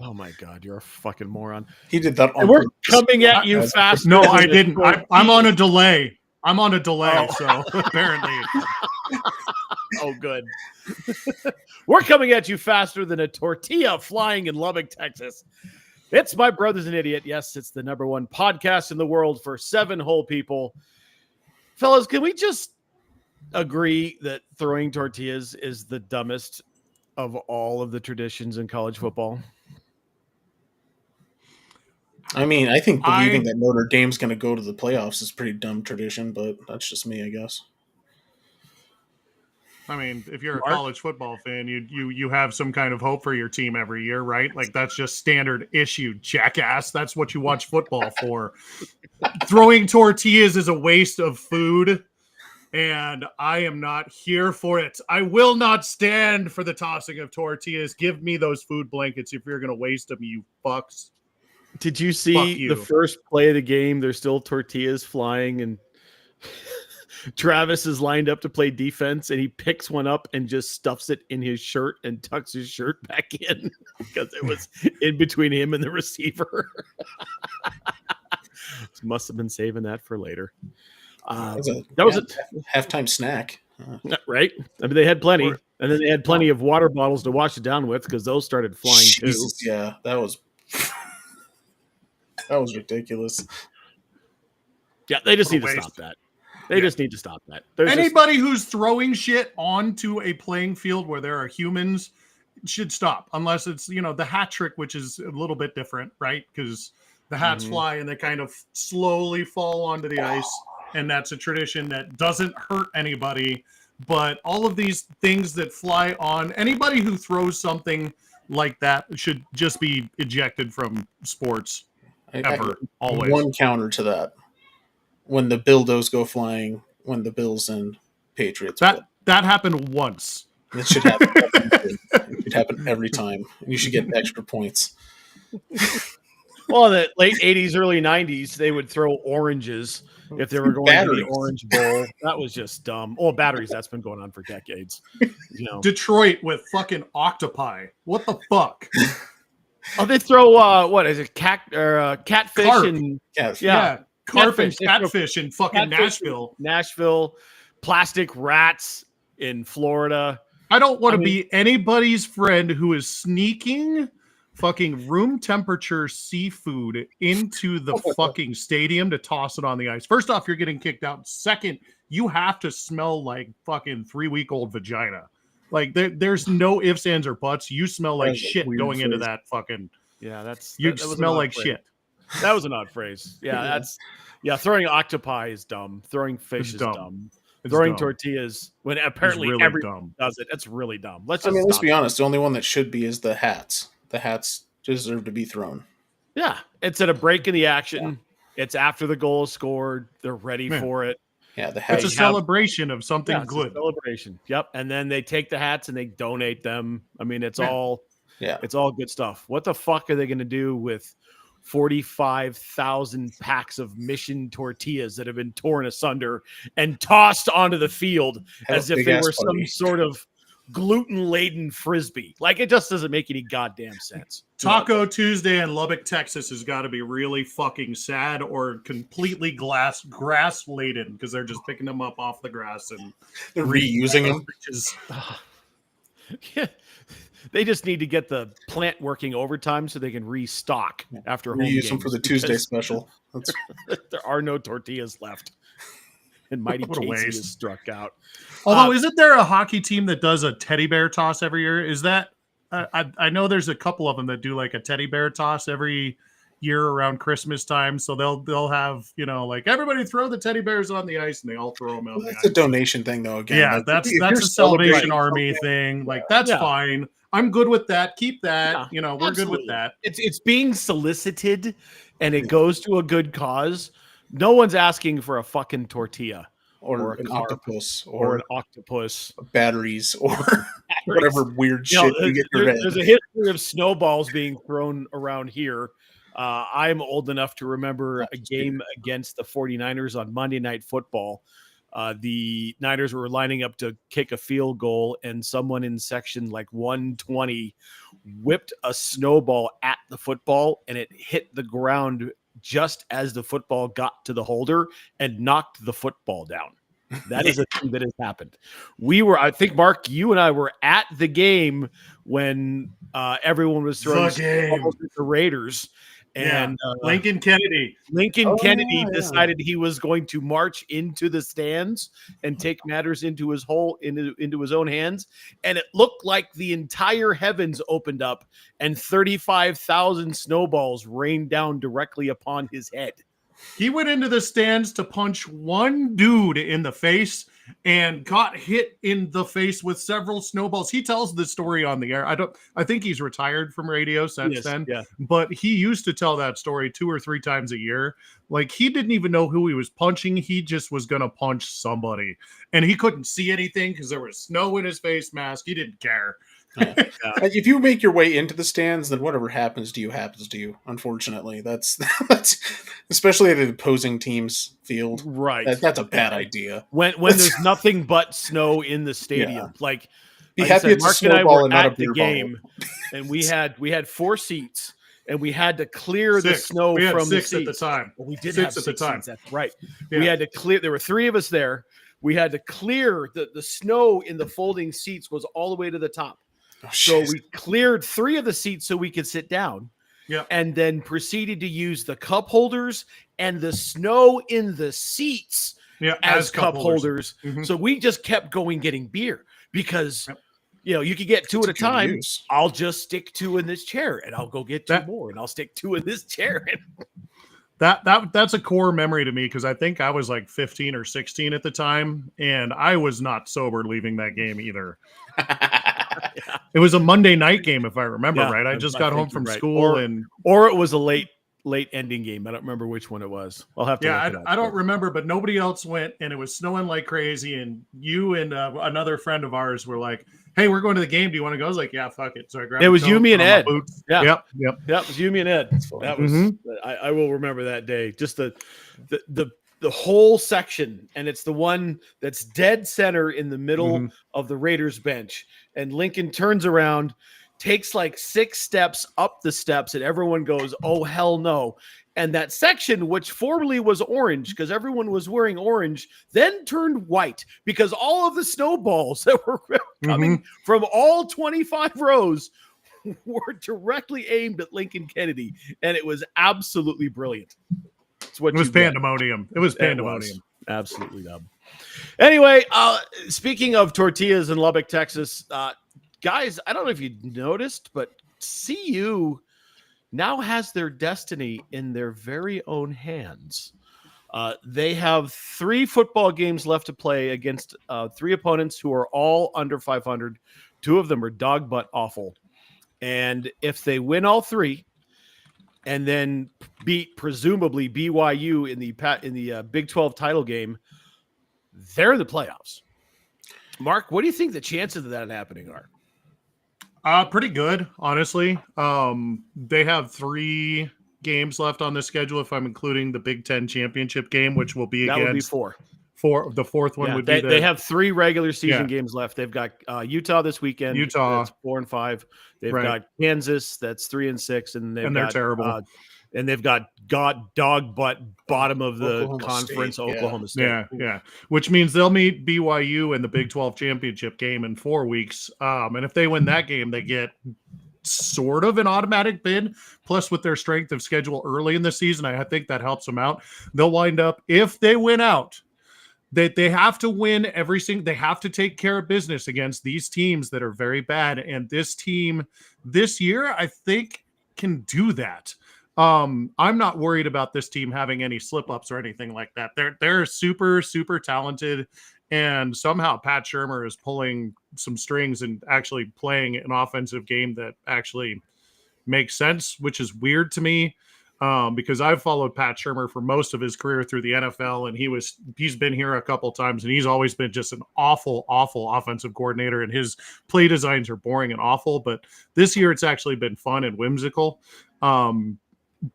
Oh my God, you're a fucking moron. He did that on And we're purpose. coming at you fast. No, I didn't. I'm on a delay. Oh. So apparently. Oh, good. We're coming at you faster than a tortilla flying in Lubbock, Texas. It's My Brother's an Idiot. Yes, it's the number one podcast in the world for 7 whole people. Fellas, can we just agree that throwing tortillas is the dumbest of all of the traditions in college football? I mean, I think believing that Notre Dame's going to go to the playoffs is a pretty dumb tradition, but that's just me, I guess. I mean, if you're a college football fan, you have some kind of hope for your team every year, right? Like that's just standard issue, jackass. That's what you watch football for. Throwing tortillas is a waste of food, and I am not here for it. I will not stand for the tossing of tortillas. Give me those food blankets if you're going to waste them, you fucks. Did you see the first play of the game? There's still tortillas flying, and Travis is lined up to play defense, and he picks one up and just stuffs it in his shirt and tucks his shirt back in because it was in between him and the receiver. Must have been saving that for later. That was a halftime snack, right? I mean, they had plenty, and then they had plenty of water bottles to wash it down with because those started flying too. Yeah, that was ridiculous. Yeah, they just need to stop that. They just need to stop that. Anybody who's throwing shit onto a playing field where there are humans should stop, unless it's, the hat trick, which is a little bit different, right? Because the hats fly and they kind of slowly fall onto the ice, and that's a tradition that doesn't hurt anybody. But all of these things that fly on, anybody who throws something like that should just be ejected from sports always. One counter to that. When the Bildos go flying, when the Bills and Patriots that happened once. It should happen. It should happen every time. You should get extra points. Well, in the late 80s, early 90s, they would throw oranges if they were going to the Orange Bowl. That was just dumb. Oh, batteries, that's been going on for decades. Detroit with fucking octopi. What the fuck? Oh, they throw what is it? Catfish Carp. And yeah. Carp and catfish in fucking Nashville, plastic rats in Florida. I don't want to be anybody's friend who is sneaking fucking room temperature seafood into the fucking stadium to toss it on the ice. First off, you're getting kicked out. Second, you have to smell like fucking 3-week-old vagina. Like there's no ifs, ands, or buts. You smell like shit going into that fucking. Yeah, that smell like shit. That was an odd phrase. Yeah, throwing octopi is dumb. Throwing fish is dumb. Throwing tortillas when apparently really everyone does it. That's really dumb. Let's be honest. The only one that should be is the hats. The hats deserve to be thrown. Yeah, it's at a break in the action. Yeah. It's after the goal is scored. They're ready for it. Yeah, the hats. It's a celebration of something good. Celebration. Yep. And then they take the hats and they donate them. I mean, it's all good stuff. What the fuck are they going to do with 45,000 packs of Mission tortillas that have been torn asunder and tossed onto the field as if they were some sort of gluten-laden frisbee? Like, it just doesn't make any goddamn sense. Taco Tuesday in Lubbock, Texas has got to be really fucking sad or completely grass-laden because they're just picking them up off the grass and they're reusing them. Yeah. They just need to get the plant working overtime so they can restock after home games. Reuse them for the Tuesday special. There are no tortillas left. And Mighty Casey is struck out. Although, isn't there a hockey team that does a teddy bear toss every year? Is that I know there's a couple of them that do like a teddy bear toss every year around Christmas time. So they'll have, like everybody throw the teddy bears on the ice and they all throw them out. That's a donation thing though. Again, yeah, that's a Salvation Army thing. Like that's fine. I'm good with that. Keep that. We're absolutely good with that. It's being solicited and it goes to a good cause. No one's asking for a fucking tortilla or an octopus or batteries or whatever weird shit you get your head. There's a history of snowballs being thrown around here. I'm old enough to remember a game against the 49ers on Monday Night Football The Niners were lining up to kick a field goal, and someone in section like 120 whipped a snowball at the football, and it hit the ground just as the football got to the holder and knocked the football down. That is a thing that has happened. I think, Mark, you and I were at the game when everyone was throwing snowballs at the Raiders. And Lincoln Kennedy decided he was going to march into the stands and take matters into his own hands. And it looked like the entire heavens opened up and 35,000 snowballs rained down directly upon his head. He went into the stands to punch one dude in the face and got hit in the face with several snowballs. He tells the story on the air. I think he's retired from radio since then. Yeah. But he used to tell that story 2 or 3 times a year. Like, he didn't even know who he was punching. He just was going to punch somebody. And he couldn't see anything because there was snow in his face mask. He didn't care. If you make your way into the stands, then whatever happens to you. Unfortunately, that's especially at the opposing team's field. Right, that's a bad idea. When there's nothing but snow in the stadium, like be happy it's Mark a snowball and not at a beer the game, and we had 4 seats, and we had to clear the snow from the seats at the time. Well, we did 6 have at the time. Seats, that's right. Yeah. We had to clear. There were 3 of us there. We had to clear the snow in the folding seats was all the way to the top. Oh, so we cleared 3 of the seats so we could sit down. Yeah. And then proceeded to use the cup holders and the snow in the seats as cup holders. Mm-hmm. So we just kept going getting beer because you could get 2 at a time. I'll just stick 2 in this chair and I'll go get 2 more and I'll stick 2 in this chair. That's a core memory to me because I think I was like 15 or 16 at the time, and I was not sober leaving that game either. It was a Monday night game, if I remember right. I just got home from school, or it was a late ending game. I don't remember which one it was. I'll have to. I don't remember, but nobody else went, and it was snowing like crazy. And you and another friend of ours were like, "Hey, we're going to the game. Do you want to go?" I was like, "Yeah, fuck it." So I grabbed. It was you, me, and Ed. Yeah. Yep. It was you, me, and Ed. That was. I will remember that day. Just the whole section, and it's the one that's dead center in the middle of the Raiders bench. And Lincoln turns around, takes like 6 steps up the steps, and everyone goes, "Oh, hell no." And that section, which formerly was orange because everyone was wearing orange, then turned white because all of the snowballs that were coming from all 25 rows were directly aimed at Lincoln Kennedy. And it was absolutely brilliant. It was pandemonium. It was pandemonium. Absolutely dumb. Anyway, speaking of tortillas in Lubbock, Texas, guys, I don't know if you noticed, but CU now has their destiny in their very own hands. They have 3 football games left to play against 3 opponents who are all under 500. 2 of them are dog butt awful. And if they win all 3, and then beat presumably BYU in the Big 12 title game, they're in the playoffs. Mark, what do you think the chances of that happening are? Pretty good, honestly. They have 3 games left on the schedule if I'm including the Big 10 championship game, which will be that would be 4. The 4th one would be they have 3 regular season games left. They've got Utah this weekend. That's 4 and 5. They've got Kansas. That's 3 and 6, and they're terrible. And they've got dog butt bottom of the Oklahoma conference, State, Oklahoma State. Yeah. Which means they'll meet BYU in the Big 12 championship game in 4 weeks. And if they win that game, they get sort of an automatic bid. Plus, with their strength of schedule early in the season, I think that helps them out. They'll wind up, if they win out, they have to win everything. They have to take care of business against these teams that are very bad. And this team this year, I think, can do that. I'm not worried about this team having any slip ups or anything like that. They're super, super talented. And somehow Pat Shurmur is pulling some strings and actually playing an offensive game that actually makes sense, which is weird to me. Because I've followed Pat Shurmur for most of his career through the NFL, and he's been here a couple times, and he's always been just an awful, awful offensive coordinator, and his play designs are boring and awful. But this year, it's actually been fun and whimsical.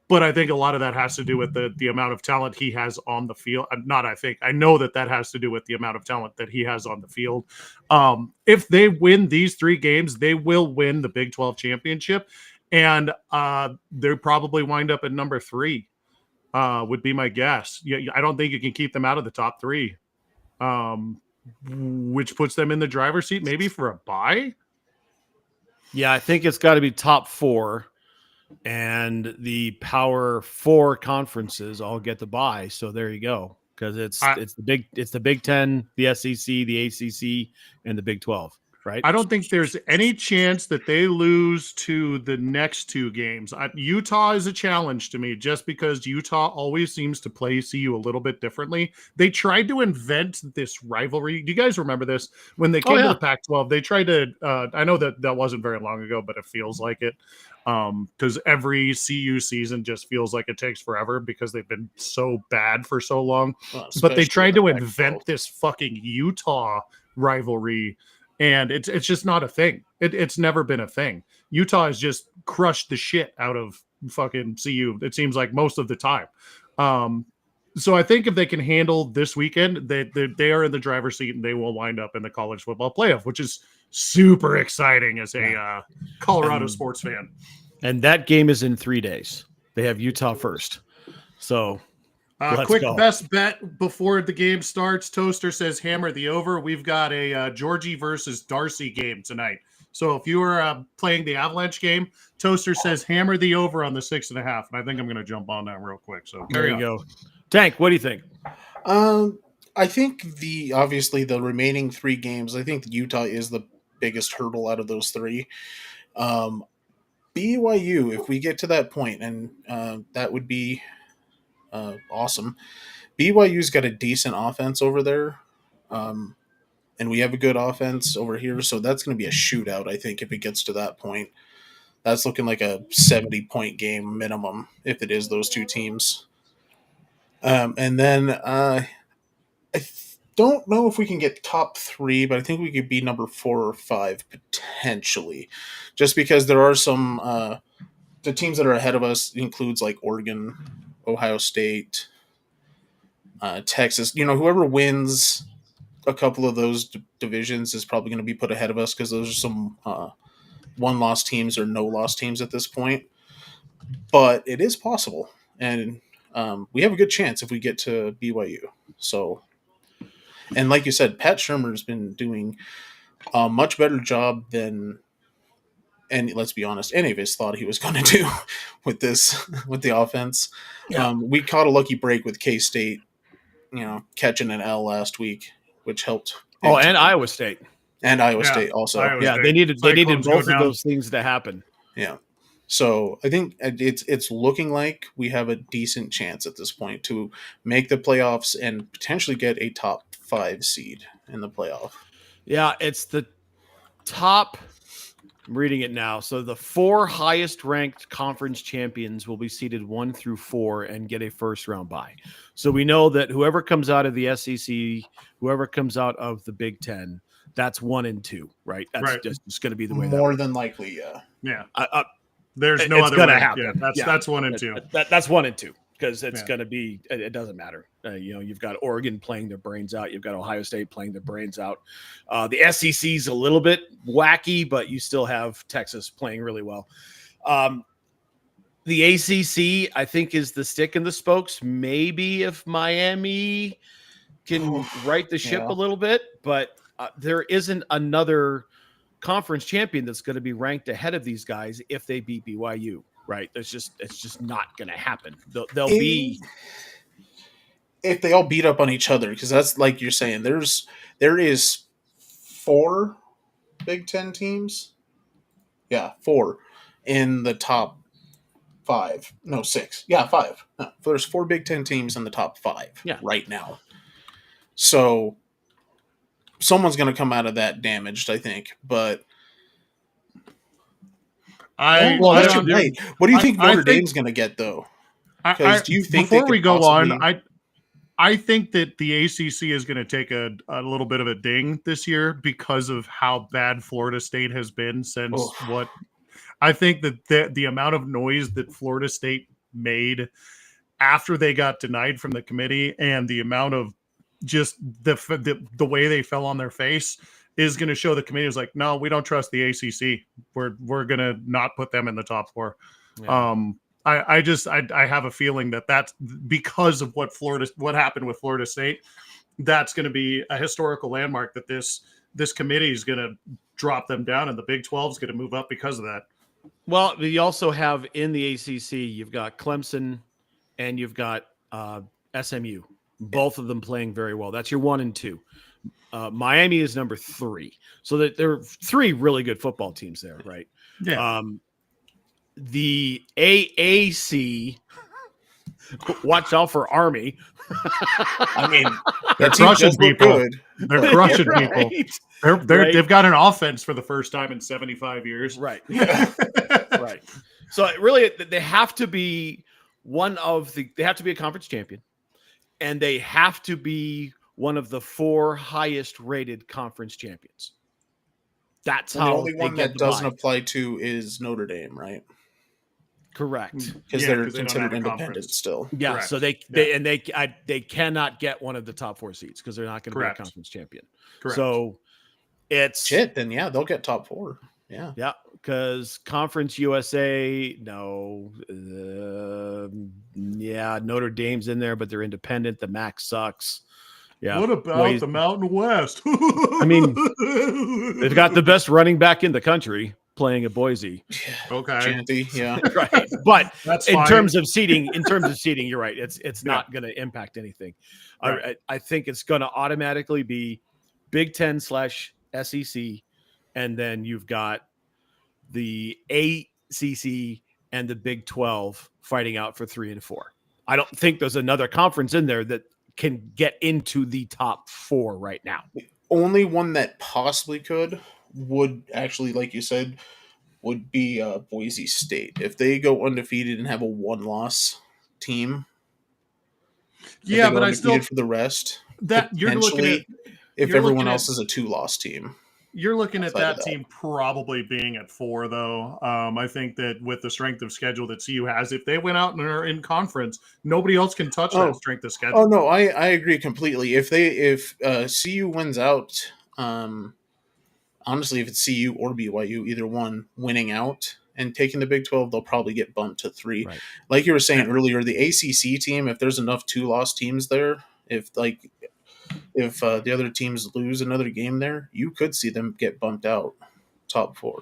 But I think a lot of that has to do with the amount of talent he has on the field. I know that has to do with the amount of talent that he has on the field. If they win these 3 games, they will win the Big 12 championship, and they probably wind up at number 3. Would be my guess. Yeah, I don't think you can keep them out of the top 3, which puts them in the driver's seat, maybe for a bye. Yeah, I think it's got to be top 4. And the Power 4 conferences all get the bye. So there you go, because it's the Big 10, the SEC, the ACC, and the Big 12. Right. I don't think there's any chance that they lose to the next 2 games. Utah is a challenge to me, just because Utah always seems to play CU a little bit differently. They tried to invent this rivalry. Do you guys remember this? When they came to the Pac-12, they tried to. I know that wasn't very long ago, but it feels like it. Because every CU season just feels like it takes forever because they've been so bad for so long. But they tried to invent this fucking Utah rivalry, and it's just not a thing. It's never been a thing. Utah has just crushed the shit out of fucking CU, it seems like, most of the time. So I think if they can handle this weekend, they are in the driver's seat, and they will wind up in the college football playoff, which is super exciting as a Colorado sports fan. And that game is in 3 days. They have Utah first. So quick go. Best bet before the game starts. Toaster says hammer the over. We've got a Georgie versus Darcy game tonight. So if you are playing the Avalanche game, Toaster says hammer the over on the 6.5. And I think I'm going to jump on that real quick. So there you go. Tank, what do you think? I think obviously the remaining 3 games, I think Utah is the biggest hurdle out of those 3. BYU, if we get to that point, and that would be awesome. BYU's got a decent offense over there, and we have a good offense over here, so that's going to be a shootout, I think, if it gets to that point. That's looking like a 70-point game minimum if it is those 2 teams. And then I don't know if we can get top 3, but I think we could be number 4 or 5 potentially, just because there are some the teams that are ahead of us includes like Oregon, Ohio State, Texas. Whoever wins a couple of those divisions is probably going to be put ahead of us, because those are some one-loss teams or no-loss teams at this point. But it is possible, and we have a good chance if we get to BYU. So, and like you said, Pat Shurmur's been doing a much better job than, and let's be honest, any of us thought he was going to do with the offense. Yeah. We caught a lucky break with K-State, catching an L last week, which helped. Oh, and Iowa State. And Iowa State also. They needed both of those things to happen. Yeah. So I think it's looking like we have a decent chance at this point to make the playoffs and potentially get a top 5 seed in the playoff. Yeah, it's the top. I'm reading it now. So the 4 highest ranked conference champions will be seeded 1 through 4 and get a first round bye. So we know that whoever comes out of the SEC, whoever comes out of the Big 10, that's 1 and 2, right? That's just going to be the way. More than likely, yeah. Yeah. There's no other way. Happen. Yeah, that's 1 and 2. That's 1 and 2, because it's going to be. It doesn't matter. You've got Oregon playing their brains out. You've got Ohio State playing their brains out. The SEC's a little bit wacky, but you still have Texas playing really well. The ACC, I think, is the stick in the spokes. Maybe if Miami can right the ship a little bit, but there isn't another conference champion that's going to be ranked ahead of these guys if they beat BYU, right? It's just not going to happen. They'll be if they all beat up on each other, because that's like you're saying. There is 4 Big 10 teams. Yeah, 4 in the top 5. No, 6. Yeah, 5. No, there's 4 Big 10 teams in the top 5 right now. So someone's going to come out of that damaged, I think. But what do you think Notre Dame's going to get, though? Because do you think before we go on, I think that the ACC is going to take a little bit of a ding this year because of how bad Florida State has been since I think that the amount of noise that Florida State made after they got denied from the committee, and the amount of just the way they fell on their face is going to show the committee is like, no, we don't trust the ACC. We're going to not put them in the top 4. Yeah. I have a feeling that that's because of what happened with Florida State. That's going to be a historical landmark that this committee is going to drop them down, and the Big 12 is going to move up because of that. Well, you also have in the ACC, you've got Clemson and you've got SMU, both of them playing very well. That's your 1 and 2. Miami is number 3. So that there are 3 really good football teams there, right? Yeah. The AAC, watch out for Army. I mean, they're crushing people. Good. They're crushing Right. people. They've got an offense for the first time in 75 years. Right. Right. So really, they have to be they have to be a conference champion, and they have to be one of the 4 highest rated conference champions. That's how the only one that doesn't buy. apply to is Notre Dame, right? Correct. Because they're considered independent conference. still. Yeah. Correct. So they cannot get one of the top 4 seats because they're not going to be a conference champion. Correct. So it's shit. Then yeah, they'll get top 4. Yeah. Yeah, because Conference USA, no. Yeah, Notre Dame's in there, but they're independent. The MAC sucks. Yeah. What about the Mountain West? I mean, they've got the best running back in the country playing at Boise. Okay. Chanty, yeah. Right. But That's in fine. terms of seating, you're right. It's not going to impact anything. Right. I think it's going to automatically be Big 10/SEC, and then you've got the ACC and the Big 12 fighting out for 3 and 4. I don't think there's another conference in there that can get into the top 4 right now. The only one that possibly would actually, like you said, would be Boise State. If they go undefeated and have a 1-loss team. Yeah, but I still for the rest. That you're looking at if everyone else is a 2-loss team. You're looking at that team probably being at 4, though. I think that with the strength of schedule that CU has, if they went out and are in conference, nobody else can touch that strength of schedule. Oh no, I agree completely. If CU wins out, honestly, if it's CU or BYU, either one winning out and taking the Big 12, they'll probably get bumped to 3. Right. Like you were saying earlier, the ACC team, if there's enough 2-loss teams there, if the other teams lose another game there, you could see them get bumped out top 4.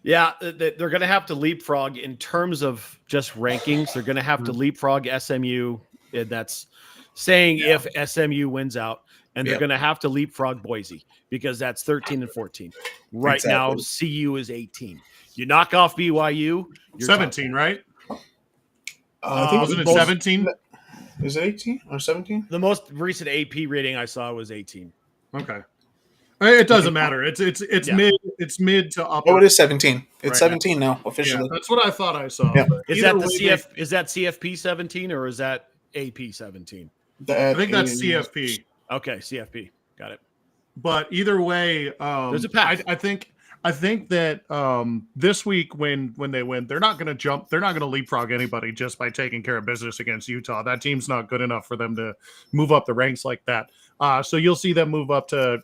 Yeah, they're going to have to leapfrog in terms of just rankings. They're going to have to leapfrog SMU. And that's saying if SMU wins out, and they're going to have to leapfrog Boise because that's 13 and 14. Right now, CU is 18. You knock off BYU, you're 17, right? I think wasn't it 17? Is it 18 or 17? The most recent AP rating I saw was 18. Okay. It doesn't matter. It's mid to upper. Oh, it is 17. It's 17 now officially. Yeah, that's what I thought I saw. Yeah. Is that CFP 17 or is that AP 17? I think that's CFP. Okay, CFP. Got it. But either way, there's a path. I think that this week when they win, they're not going to jump. They're not going to leapfrog anybody just by taking care of business against Utah. That team's not good enough for them to move up the ranks like that. So you'll see them move up to,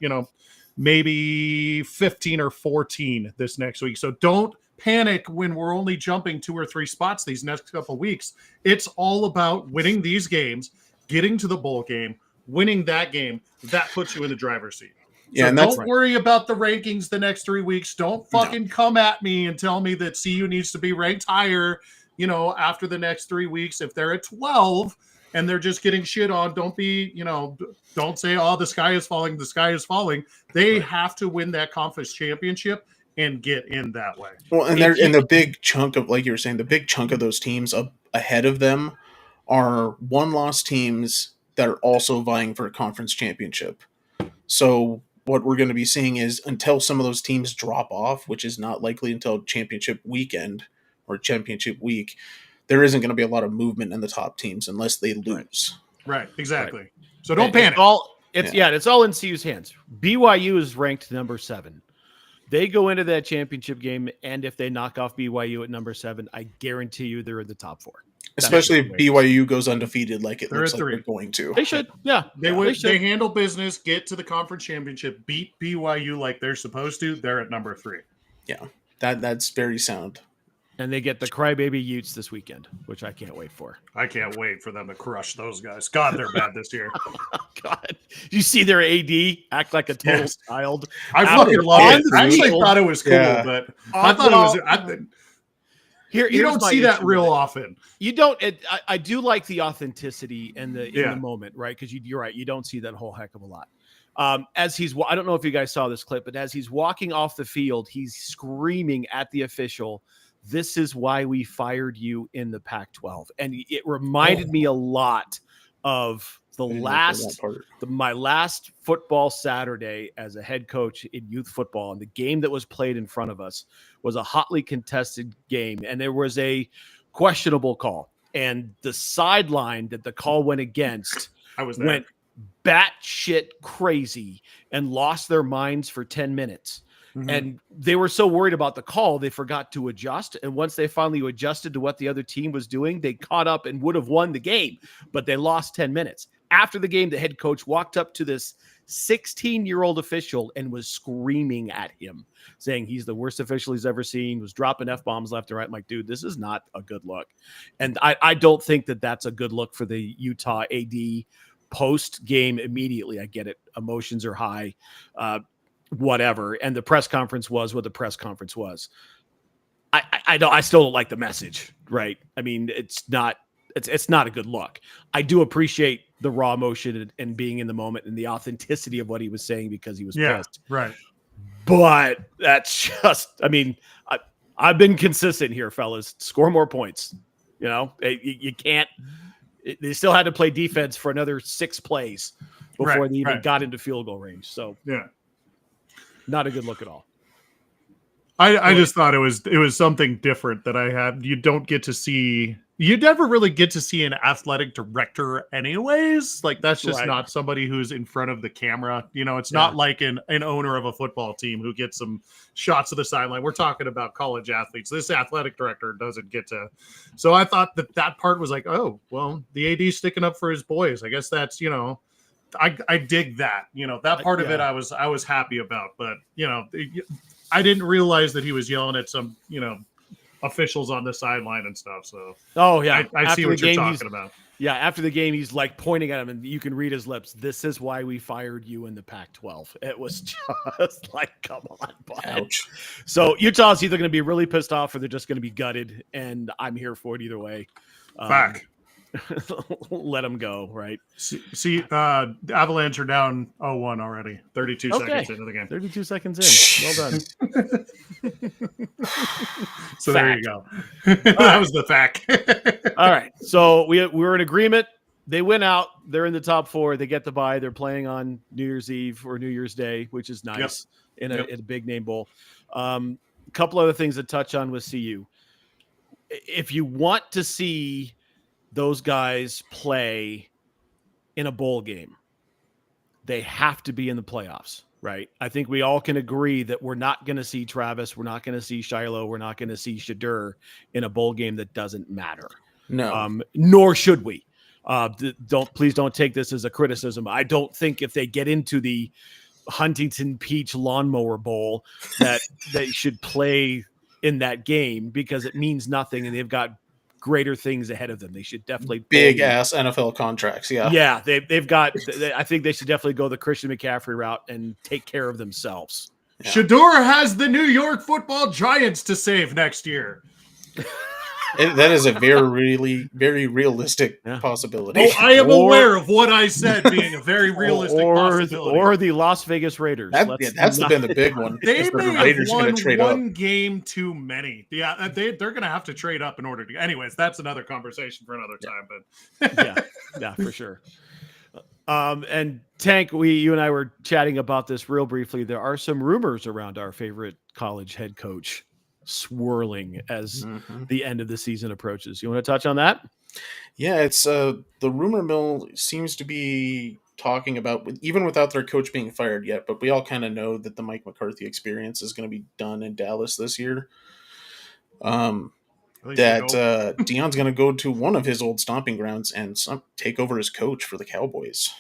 maybe 15 or 14 this next week. So don't panic when we're only jumping 2 or 3 spots these next couple of weeks. It's all about winning these games, getting to the bowl game, winning that game. That puts you in the driver's seat. Yeah, so and don't worry about the rankings the next 3 weeks. Don't fucking come at me and tell me that CU needs to be ranked higher, after the next 3 weeks. If they're at 12 and they're just getting shit on, don't say, oh, the sky is falling. The sky is falling. They have to win that conference championship and get in that way. Well, and the big chunk of, like you were saying, the big chunk of those teams up ahead of them are 1-loss teams that are also vying for a conference championship. So what we're going to be seeing is until some of those teams drop off, which is not likely until championship weekend or championship week, there isn't going to be a lot of movement in the top teams unless they lose. Right, exactly. Right. So don't panic. It's all in CU's hands. BYU is ranked number 7. They go into that championship game, and if they knock off BYU at number 7, I guarantee you they're in the top 4. Especially if BYU goes undefeated like it They're looks at like 3. they're going to. They should. Yeah. They handle business, get to the conference championship, beat BYU like they're supposed to. They're at number 3. Yeah. That's very sound. And they get the crybaby Utes this weekend, which I can't wait for. I can't wait for them to crush those guys. God, they're bad this year. God, you see their AD act like a total child. I fucking love it. I actually thought it was cool, but I thought it was. You don't see that real often. You don't. I do like the authenticity and in the moment, right? Because you're right. You don't see that whole heck of a lot. As he's, I don't know if you guys saw this clip, but as he's walking off the field, he's screaming at the official, "This is why we fired you in the Pac-12." And it reminded me a lot of my last football Saturday as a head coach in youth football. And the game that was played in front of us was a hotly contested game. And there was a questionable call. And the sideline that the call went against went batshit crazy and lost their minds for 10 minutes. Mm-hmm. And they were so worried about the call, they forgot to adjust. And once they finally adjusted to what the other team was doing, they caught up and would have won the game, but they lost 10 minutes. After the game, the head coach walked up to this 16-year-old official and was screaming at him, saying he's the worst official he's ever seen, was dropping F-bombs left and right. I'm like, dude, this is not a good look. And I don't think that that's a good look for the Utah AD post-game immediately. I get it. Emotions are high, whatever. And the press conference was what the press conference was. I still don't like the message, right? I mean, it's not a good look. I do appreciate the raw emotion and being in the moment and the authenticity of what he was saying because he was pissed. Right. But that's just, I mean, I've been consistent here, fellas. Score more points. You know, you can't, they still had to play defense for another 6 plays before they even got into field goal range. So not a good look at all. I just thought it was something different that I had. You don't get to see. You never really get to see an athletic director anyways. Like that's just not somebody who's in front of the camera. You know, it's not like an owner of a football team who gets some shots of the sideline. We're talking about college athletes. This athletic director doesn't get to. So I thought that part was like, oh, well, the AD's sticking up for his boys. I guess that's, you know, I dig that. You know, that part of it I was happy about. But, you know, I didn't realize that he was yelling at some, you know, officials on the sideline and stuff. So, I see what you're talking about. Yeah, after the game, he's like pointing at him, and you can read his lips. "This is why we fired you in the Pac-12." It was just like, come on, bud. Ouch. So Utah's either going to be really pissed off or they're just going to be gutted, and I'm here for it either way. Back. Let them go, right? See, the Avalanche are down 0-1 already. 32 seconds into the game. 32 seconds in. Well done. So there you go. That was the fact. All right. So we were in agreement. They win out. They're in the top 4. They get the bye. They're playing on New Year's Eve or New Year's Day, which is nice in a big name bowl. A couple other things to touch on with CU. If you want to see those guys play in a bowl game, they have to be in the playoffs, right? I think we all can agree that we're not going to see Travis. We're not going to see Shiloh. We're not going to see Shadur in a bowl game that doesn't matter. No. Nor should we. Please don't take this as a criticism. I don't think if they get into the Huntington Peach Lawnmower Bowl that they should play in that game because it means nothing and they've got greater things ahead of them. They should definitely big ass NFL contracts. Yeah. They've got, I think they should definitely go the Christian McCaffrey route and take care of themselves. Yeah. Shadur has the New York Football Giants to save next year. That is a very realistic possibility. Oh, I am aware of what I said being a very realistic possibility. Or the Las Vegas Raiders. That's been the big one. They may have won one game too many. Yeah, they're going to have to trade up in order to. Anyways, that's another conversation for another time. But yeah, for sure. And Tank, you and I were chatting about this real briefly. There are some rumors around our favorite college head coach swirling as the end of the season approaches. You want to touch on that? Yeah, it's the rumor mill seems to be talking about, even without their coach being fired yet, but we all kind of know that the Mike McCarthy experience is going to be done in Dallas this year. that Dion's going to go to one of his old stomping grounds and take over as coach for the Cowboys.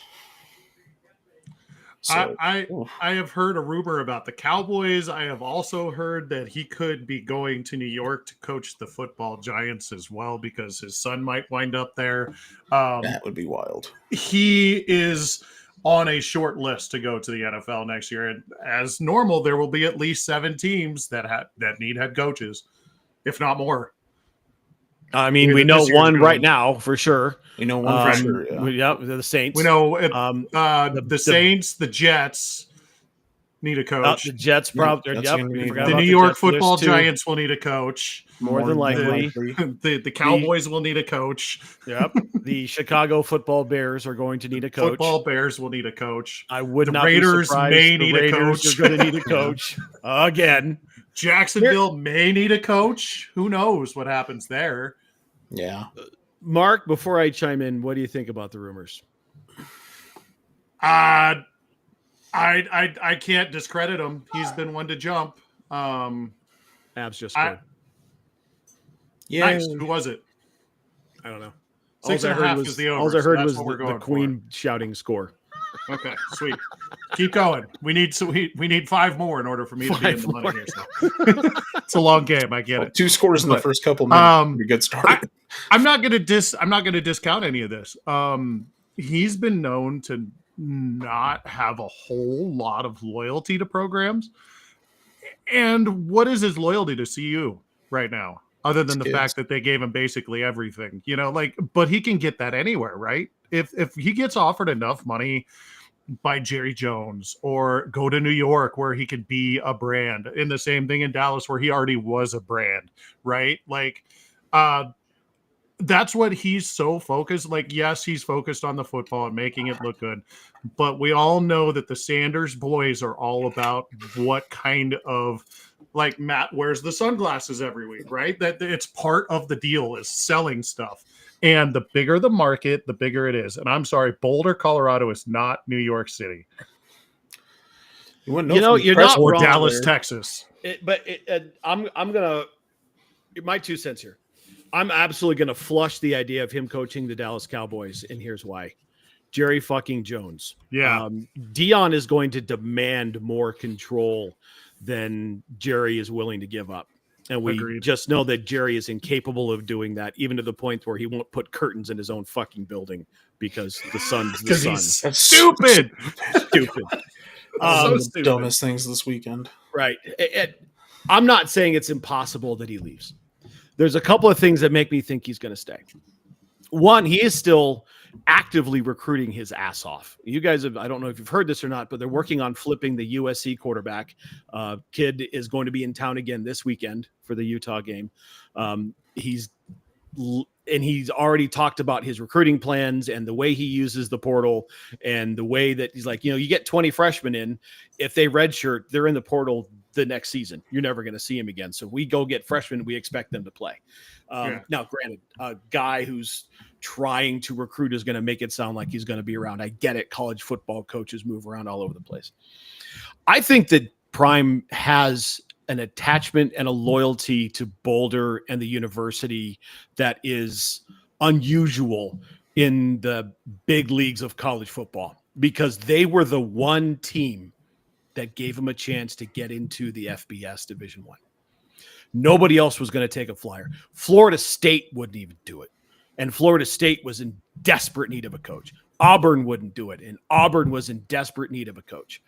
So, I have heard a rumor about the Cowboys. I have also heard that he could be going to New York to coach the football Giants as well, because his son might wind up there. that would be wild. He is on a short list to go to the NFL next year, and as normal, there will be at least 7 teams that need head coaches, if not more. I mean, we know one right now for sure. We know one for sure. Yeah, the Saints. We know the Saints, the Jets need a coach. The Jets probably. The New York Football Giants will need a coach. More than likely. The Cowboys will need a coach. Yep. The Chicago Football Bears are going to need a coach. Football Bears will need a coach. I would not Raiders be surprised. may need a coach. You're going to need a coach again. Jacksonville may need a coach. Who knows what happens there? Yeah. Mark, before I chime in, what do you think about the rumors? I can't discredit him. He's been one to jump. Abs just scored. Yeah. Nice. Who was it? I don't know. 6.5 is the over. All I heard was the Queen shouting score. Okay, sweet. Keep going. We need 5 more in order for me to be in the money here. So. It's a long game. I get it. 2 scores in the first couple minutes. Good start. I'm not going to discount any of this. He's been known to not have a whole lot of loyalty to programs. And what is his loyalty to CU right now, other than the fact that they gave him basically everything? But he can get that anywhere, right? If he gets offered enough money by Jerry Jones, or go to New York where he could be a brand, in the same thing in Dallas where he already was a brand, right? That's what he's so focused. Yes, he's focused on the football and making it look good, but we all know that the Sanders boys are all about what kind of, Matt wears the sunglasses every week, right? That it's part of the deal is selling stuff. And the bigger the market, the bigger it is. And I'm sorry, Boulder, Colorado is not New York City. You're not or wrong Dallas, there. Texas. I'm gonna. My 2 cents here. I'm absolutely gonna flush the idea of him coaching the Dallas Cowboys, and here's why: Jerry fucking Jones. Yeah, Dion is going to demand more control than Jerry is willing to give up. And we just know that Jerry is incapable of doing that, even to the point where he won't put curtains in his own fucking building because the sun's the sun. He's stupid. Stupid. So stupid. Dumbest things this weekend. Right. I'm not saying it's impossible that he leaves. There's a couple of things that make me think he's going to stay. One, he is still actively recruiting his ass off. You guys I don't know if you've heard this or not, but they're working on flipping the USC quarterback. Kid is going to be in town again this weekend for the Utah game. He's already talked about his recruiting plans and the way he uses the portal, and the way that he's you get 20 freshmen in. If they redshirt, they're in the portal the next season. You're never going to see him again. So we go get freshmen. We expect them to play. Now, granted, a guy who's trying to recruit is going to make it sound like he's going to be around. I get it. College football coaches move around all over the place. I think that Prime has an attachment and a loyalty to Boulder and the university that is unusual in the big leagues of college football, because they were the one team that gave him a chance to get into the FBS Division I. Nobody else was going to take a flyer. Florida State wouldn't even do it. And Florida State was in desperate need of a coach. Auburn wouldn't do it. And Auburn was in desperate need of a coach.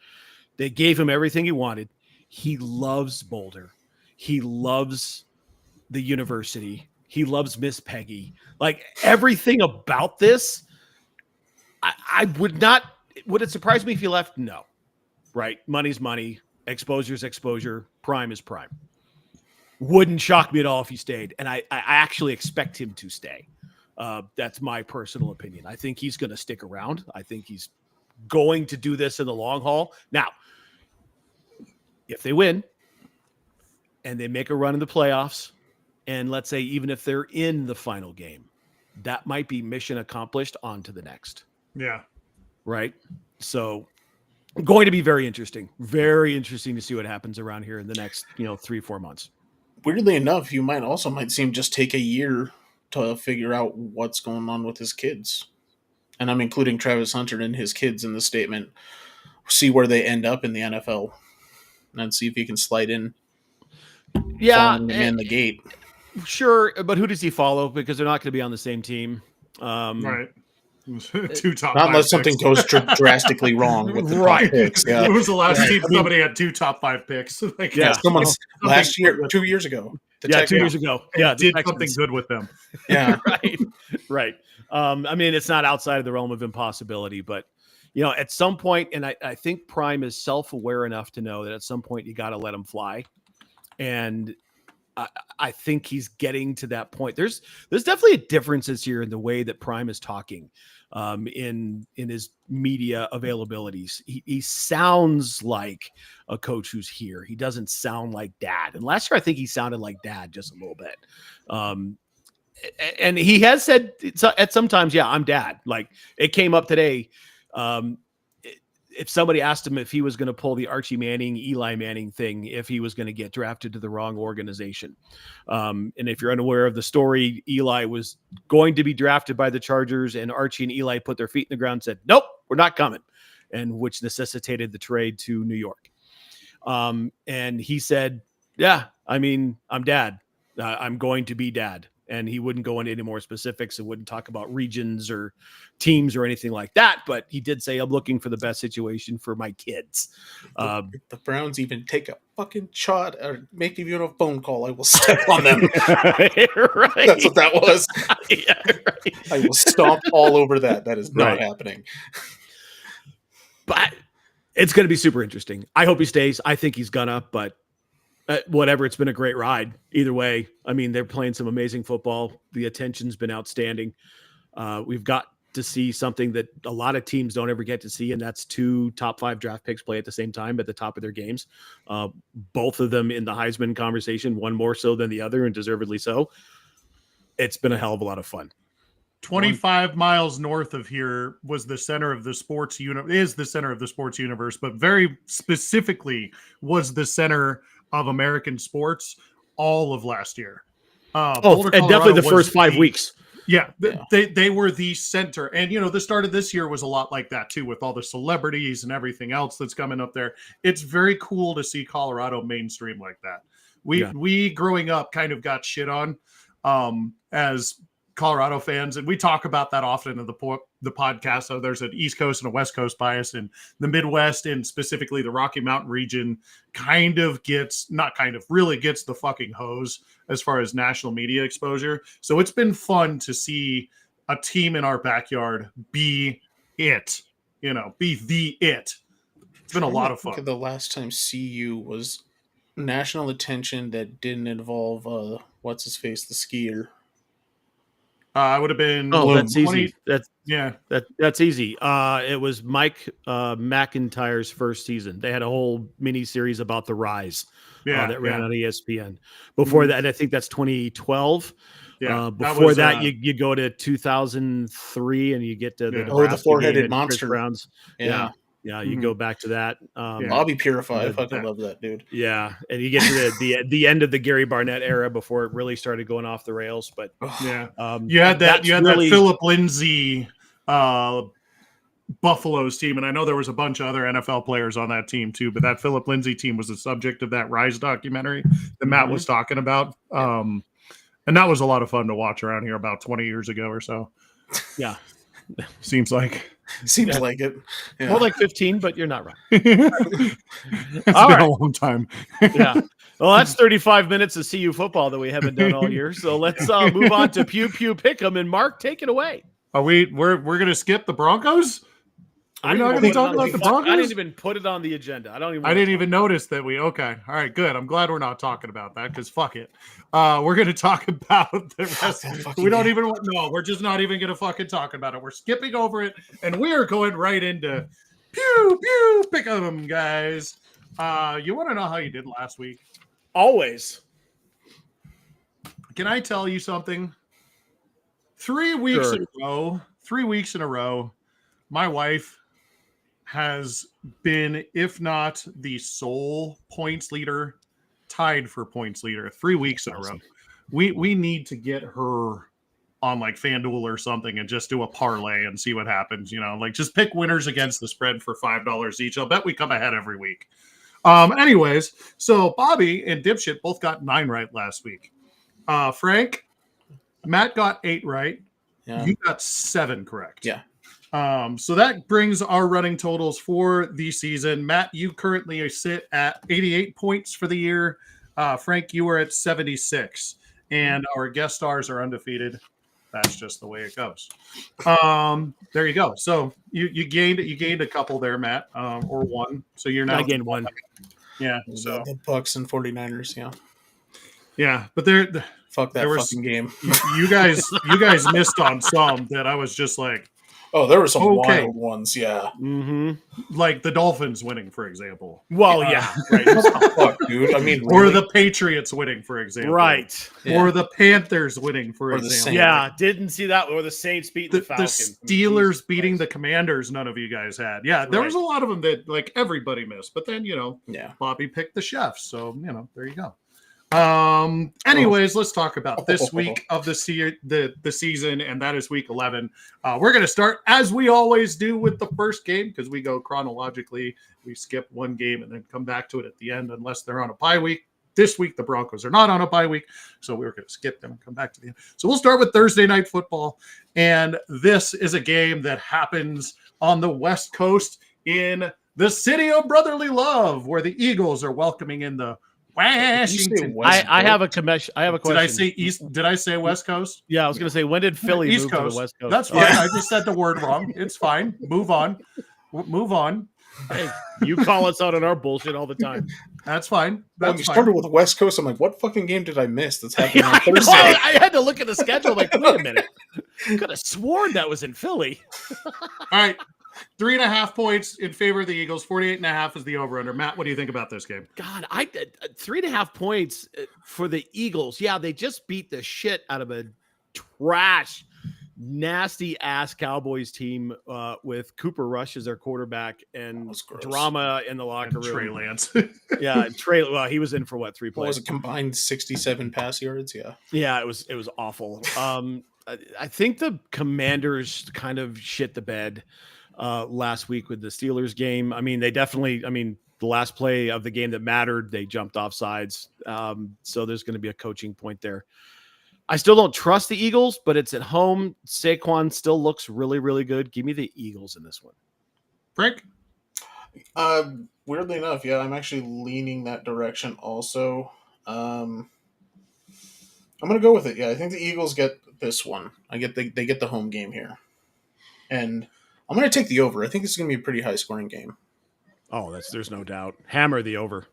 They gave him everything he wanted. He loves Boulder. He loves the university. He loves Miss Peggy. Everything about this, I would not, would it surprise me if he left? No. Right? Money's money. Exposure's exposure. Prime is prime. Wouldn't shock me at all if he stayed. And I actually expect him to stay. That's my personal opinion. I think he's going to stick around. I think he's going to do this in the long haul. Now, if they win and they make a run in the playoffs, and let's say even if they're in the final game, that might be mission accomplished. On to the next. Yeah. Right? So going to be very interesting to see what happens around here in the next 3-4 months. weirdly enough, you might see him just take a year to figure out what's going on with his kids. And I'm including Travis Hunter and his kids in the statement. See where they end up in the NFL and see if he can slide in following them in the gate. Sure, but who does he follow? Because they're not going to be on the same team. Right. 2 top Not 5 unless something picks. goes drastically wrong with the top picks. Yeah. When was the last team somebody had 2 top 5 picks? Like, someone's last year, 2 years ago. 2 years ago. Yeah, did something good with them. Yeah, right. I mean, it's not outside of the realm of impossibility, but at some point, and I think Prime is self-aware enough to know that at some point you got to let him fly, and I think he's getting to that point. There's definitely a difference this year in the way that Prime is talking, in his media availabilities. He sounds like a coach who's here. He doesn't sound like dad. And last year, I think he sounded like dad just a little bit. And he has said at sometimes, yeah, I'm dad. Like it came up today. If somebody asked him if he was going to pull the Archie Manning, Eli Manning thing, if he was going to get drafted to the wrong organization. And if you're unaware of the story, Eli was going to be drafted by the Chargers, and Archie and Eli put their feet in the ground and said, nope, we're not coming. And which necessitated the trade to New York. And he said, yeah, I mean, I'm dad. I'm going to be dad. And he wouldn't go into any more specifics and wouldn't talk about regions or teams or anything like that. But he did say, I'm looking for the best situation for my kids. If the Browns even take a fucking shot or make even a phone call, I will step on them. Right. That's what that was. Yeah, right. I will stomp all over that. That is not happening. But it's going to be super interesting. I hope he stays. I think he's gonna, but whatever, it's been a great ride either way. I mean, they're playing some amazing football. The attention's been outstanding. We've got to see something that a lot of teams don't ever get to see, and that's 2 top 5 draft picks play at the same time at the top of their games. Both of them in the Heisman conversation, one more so than the other, and deservedly so. It's been a hell of a lot of fun. 25 miles north of here was the center of the sports is the center of the sports universe, but very specifically was the center of American sports all of last year. And definitely the first 5 weeks. Yeah, they were the center. And, the start of this year was a lot like that, too, with all the celebrities and everything else that's coming up there. It's very cool to see Colorado mainstream like that. We growing up kind of got shit on as Colorado fans, and we talk about that often in the podcast. So there's an East Coast and a West Coast bias, and the Midwest and specifically the Rocky Mountain region really gets the fucking hose as far as national media exposure. So it's been fun to see a team in our backyard be it, be the it. It's been a lot of fun. The last time CU was national attention that didn't involve what's his face, the skier. I would have been. Oh, that's easy. That's easy. It was Mike McIntyre's first season. They had a whole mini series about the rise that ran on ESPN. Before that, I think that's 2012. Yeah. Before that, you go to 2003 and you get to the four-headed monster Browns. Yeah. Yeah, you go back to that. Bobby Purify, I fucking love that dude. Yeah, and you get to the end of the Gary Barnett era before it really started going off the rails. But you had that Philip Lindsay Buffaloes team, and I know there was a bunch of other NFL players on that team too. But that Philip Lindsay team was the subject of that Rise documentary that Matt was talking about, and that was a lot of fun to watch around here about 20 years ago or so. Yeah, seems like. Like it. Yeah. More like 15, but you're not wrong. It's been a long time. Yeah. Well, that's 35 minutes of CU football that we haven't done all year. So let's move on to Pew Pew Pick'em, and Mark, take it away. Are we're gonna skip the Broncos? I'm not going to talk about the Broncos. I didn't even put it on the agenda. I didn't even notice that okay. All right, good. I'm glad we're not talking about that because fuck it. We're going to talk about the rest. We're just not even going to fucking talk about it. We're skipping over it, and we are going right into Pew Pew Pick'em, guys. You want to know how you did last week? Always. Can I tell you something? 3 weeks in a row, my wife has been, if not the sole points leader, tied for points leader 3 weeks in a row. We need to get her on like FanDuel or something and just do a parlay and see what happens. Like just pick winners against the spread for $5 each. I'll bet we come ahead every week. Anyways, so Bobby and Dipshit both got 9 right last week. Frank, Matt got 8 right. Yeah. You got 7 correct. Yeah. So that brings our running totals for the season. Matt, you currently sit at 88 points for the year. Frank, you are at 76. And our guest stars are undefeated. That's just the way it goes. There you go. So you gained a couple there, Matt, or 1. So you're now. I gained 1. Yeah. So the Bucks and 49ers. Yeah. Yeah, but fuck that fucking game. You guys missed on some that I was just like. Oh, there were some wild ones, yeah. Mm-hmm. Like the Dolphins winning, for example. Well, yeah. Right. Fuck, dude. I mean, really? Or the Patriots winning, for example. Right. Yeah. Or the Panthers winning, for example. Yeah, didn't see that. Or the Saints beating the Falcons. The Steelers beating the Commanders, none of you guys had. Yeah, there was a lot of them that like everybody missed. But then, Bobby picked the chefs. So, there you go. Anyways, let's talk about this week of the season, and that is week 11. We're going to start as we always do with the first game because we go chronologically. We skip one game and then come back to it at the end unless they're on a bye week. This week, the Broncos are not on a bye week, so we're going to skip them and come back to the end. So we'll start with Thursday Night Football, and this is a game that happens on the West Coast in the city of brotherly love, where the Eagles are welcoming in the Washington. I have a question. Did I say East? Did I say West Coast? Yeah, I was going to say, when did Philly East move Coast. to the West Coast? That's fine. I just said the word wrong. It's fine. Move on. Hey, you call us out on our bullshit all the time. That's fine. When you started with West Coast, I'm like, what fucking game did I miss that's happening on I Thursday? I had to look at the schedule. Like, wait a minute. Could have sworn that was in Philly. All right. 3.5 points in favor of the Eagles. 48.5 is the over-under. Matt, what do you think about this game? God, 3.5 points for the Eagles. Yeah, they just beat the shit out of a trash, nasty-ass Cowboys team with Cooper Rush as their quarterback and drama in the locker room. Trey Lance. Yeah, Trey. Well, he was in for what, 3 plays? What was it, combined 67 pass yards? Yeah. Yeah, it was awful. I think the Commanders kind of shit the bed last week with the Steelers game. I mean, the last play of the game that mattered, they jumped off sides. So there's going to be a coaching point there. I still don't trust the Eagles, but it's at home. Saquon still looks really, really good. Give me the Eagles in this one. Frank? Weirdly enough, yeah, I'm actually leaning that direction also. I'm going to go with it. Yeah, I think the Eagles get this one. They get the home game here. And I'm going to take the over. I think this is going to be a pretty high-scoring game. Oh, there's no doubt. Hammer the over.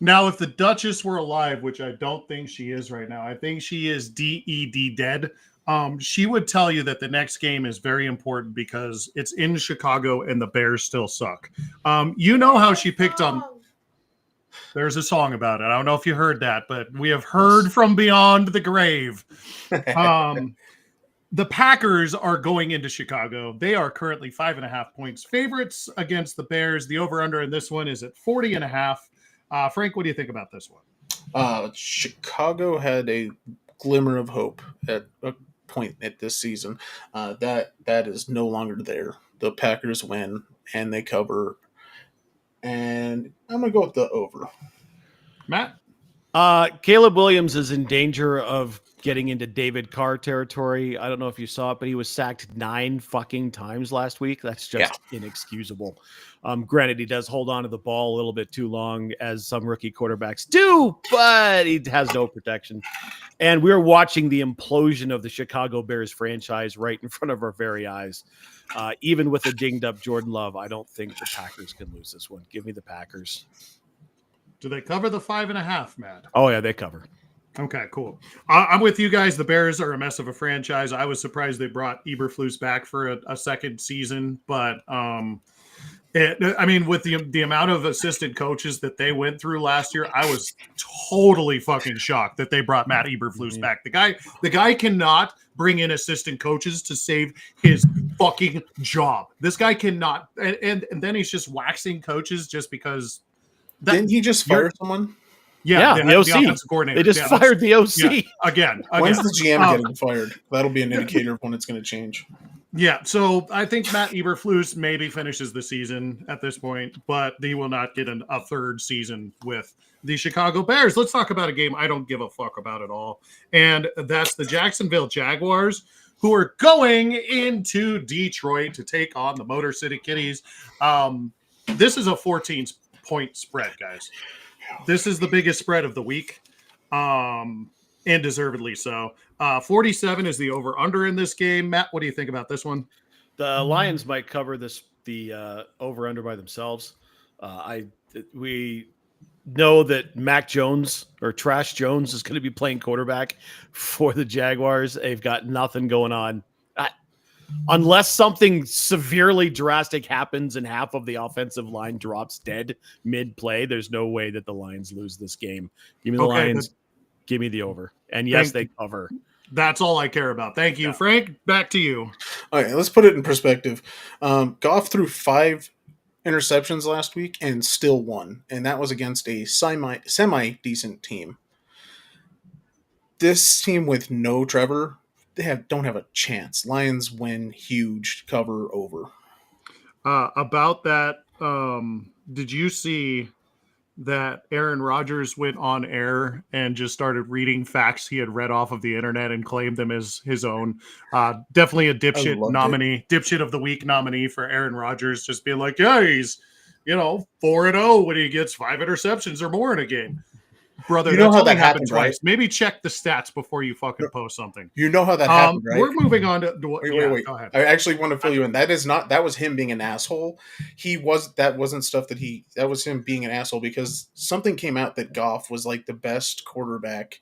Now, if the Duchess were alive, which I don't think she is right now, I think she is DED dead. She would tell you that the next game is very important because it's in Chicago and the Bears still suck. You know how she picked on. There's a song about it. I don't know if you heard that, but we have heard from beyond the grave. The Packers are going into Chicago. They are currently 5.5 points favorites against the Bears. The over-under in this one is at 40.5. Frank, what do you think about this one? Chicago had a glimmer of hope at a point at this season. That is no longer there. The Packers win, and they cover. And I'm going to go with the over. Matt? Caleb Williams is in danger of getting into David Carr territory. I don't know if you saw it, but he was sacked 9 fucking times last week. That's just inexcusable. Granted, he does hold on to the ball a little bit too long, as some rookie quarterbacks do, but he has no protection. And we're watching the implosion of the Chicago Bears franchise right in front of our very eyes. Even with a dinged up Jordan Love, I don't think the Packers can lose this one. Give me the Packers. Do they cover the 5.5, Matt? Oh, yeah, they cover. Okay, cool. I'm with you guys. The Bears are a mess of a franchise. I was surprised they brought Eberflus back for a second season, but with the amount of assistant coaches that they went through last year, I was totally fucking shocked that they brought Matt Eberflus back. The guy cannot bring in assistant coaches to save his fucking job. This guy cannot, and then he's just waxing coaches just because. Didn't he just fire someone? Yeah, the the OC. offensive coordinator. They just fired the OC. Yeah, again. When's the GM getting fired? That'll be an indicator of when it's going to change. Yeah, so I think Matt Eberflus maybe finishes the season at this point, but he will not get a third season with the Chicago Bears. Let's talk about a game I don't give a fuck about at all, and that's the Jacksonville Jaguars, who are going into Detroit to take on the Motor City Kitties. This is a 14-point spread, guys. This is the biggest spread of the week, and deservedly so. 47 is the over-under in this game. Matt, what do you think about this one? The Lions might cover the over-under by themselves. We know that Mac Jones or Trash Jones is going to be playing quarterback for the Jaguars. They've got nothing going on. Unless something severely drastic happens and half of the offensive line drops dead mid-play, there's no way that the Lions lose this game. Give me the Lions. Give me the over. And yes, they cover. That's all I care about. Thank you, Frank. Back to you. All right, let's put it in perspective. Goff threw 5 interceptions last week and still won, and that was against a semi-decent team. This team with no Trevor, don't have a chance. Lions win huge, cover over. About that, did you see that Aaron Rodgers went on air and just started reading facts he had read off of the internet and claimed them as his own? Definitely a dipshit nominee, dipshit of the week nominee for Aaron Rodgers, just being like, yeah, he's 4-0 when he gets 5 interceptions or more in a game. Brother, you know how that happened twice. Right? Maybe check the stats before you fucking post something. You know how that happened, right? We're moving on to wait. Go ahead. I actually want to fill you in. That was him being an asshole. That was him being an asshole because something came out that Goff was like the best quarterback.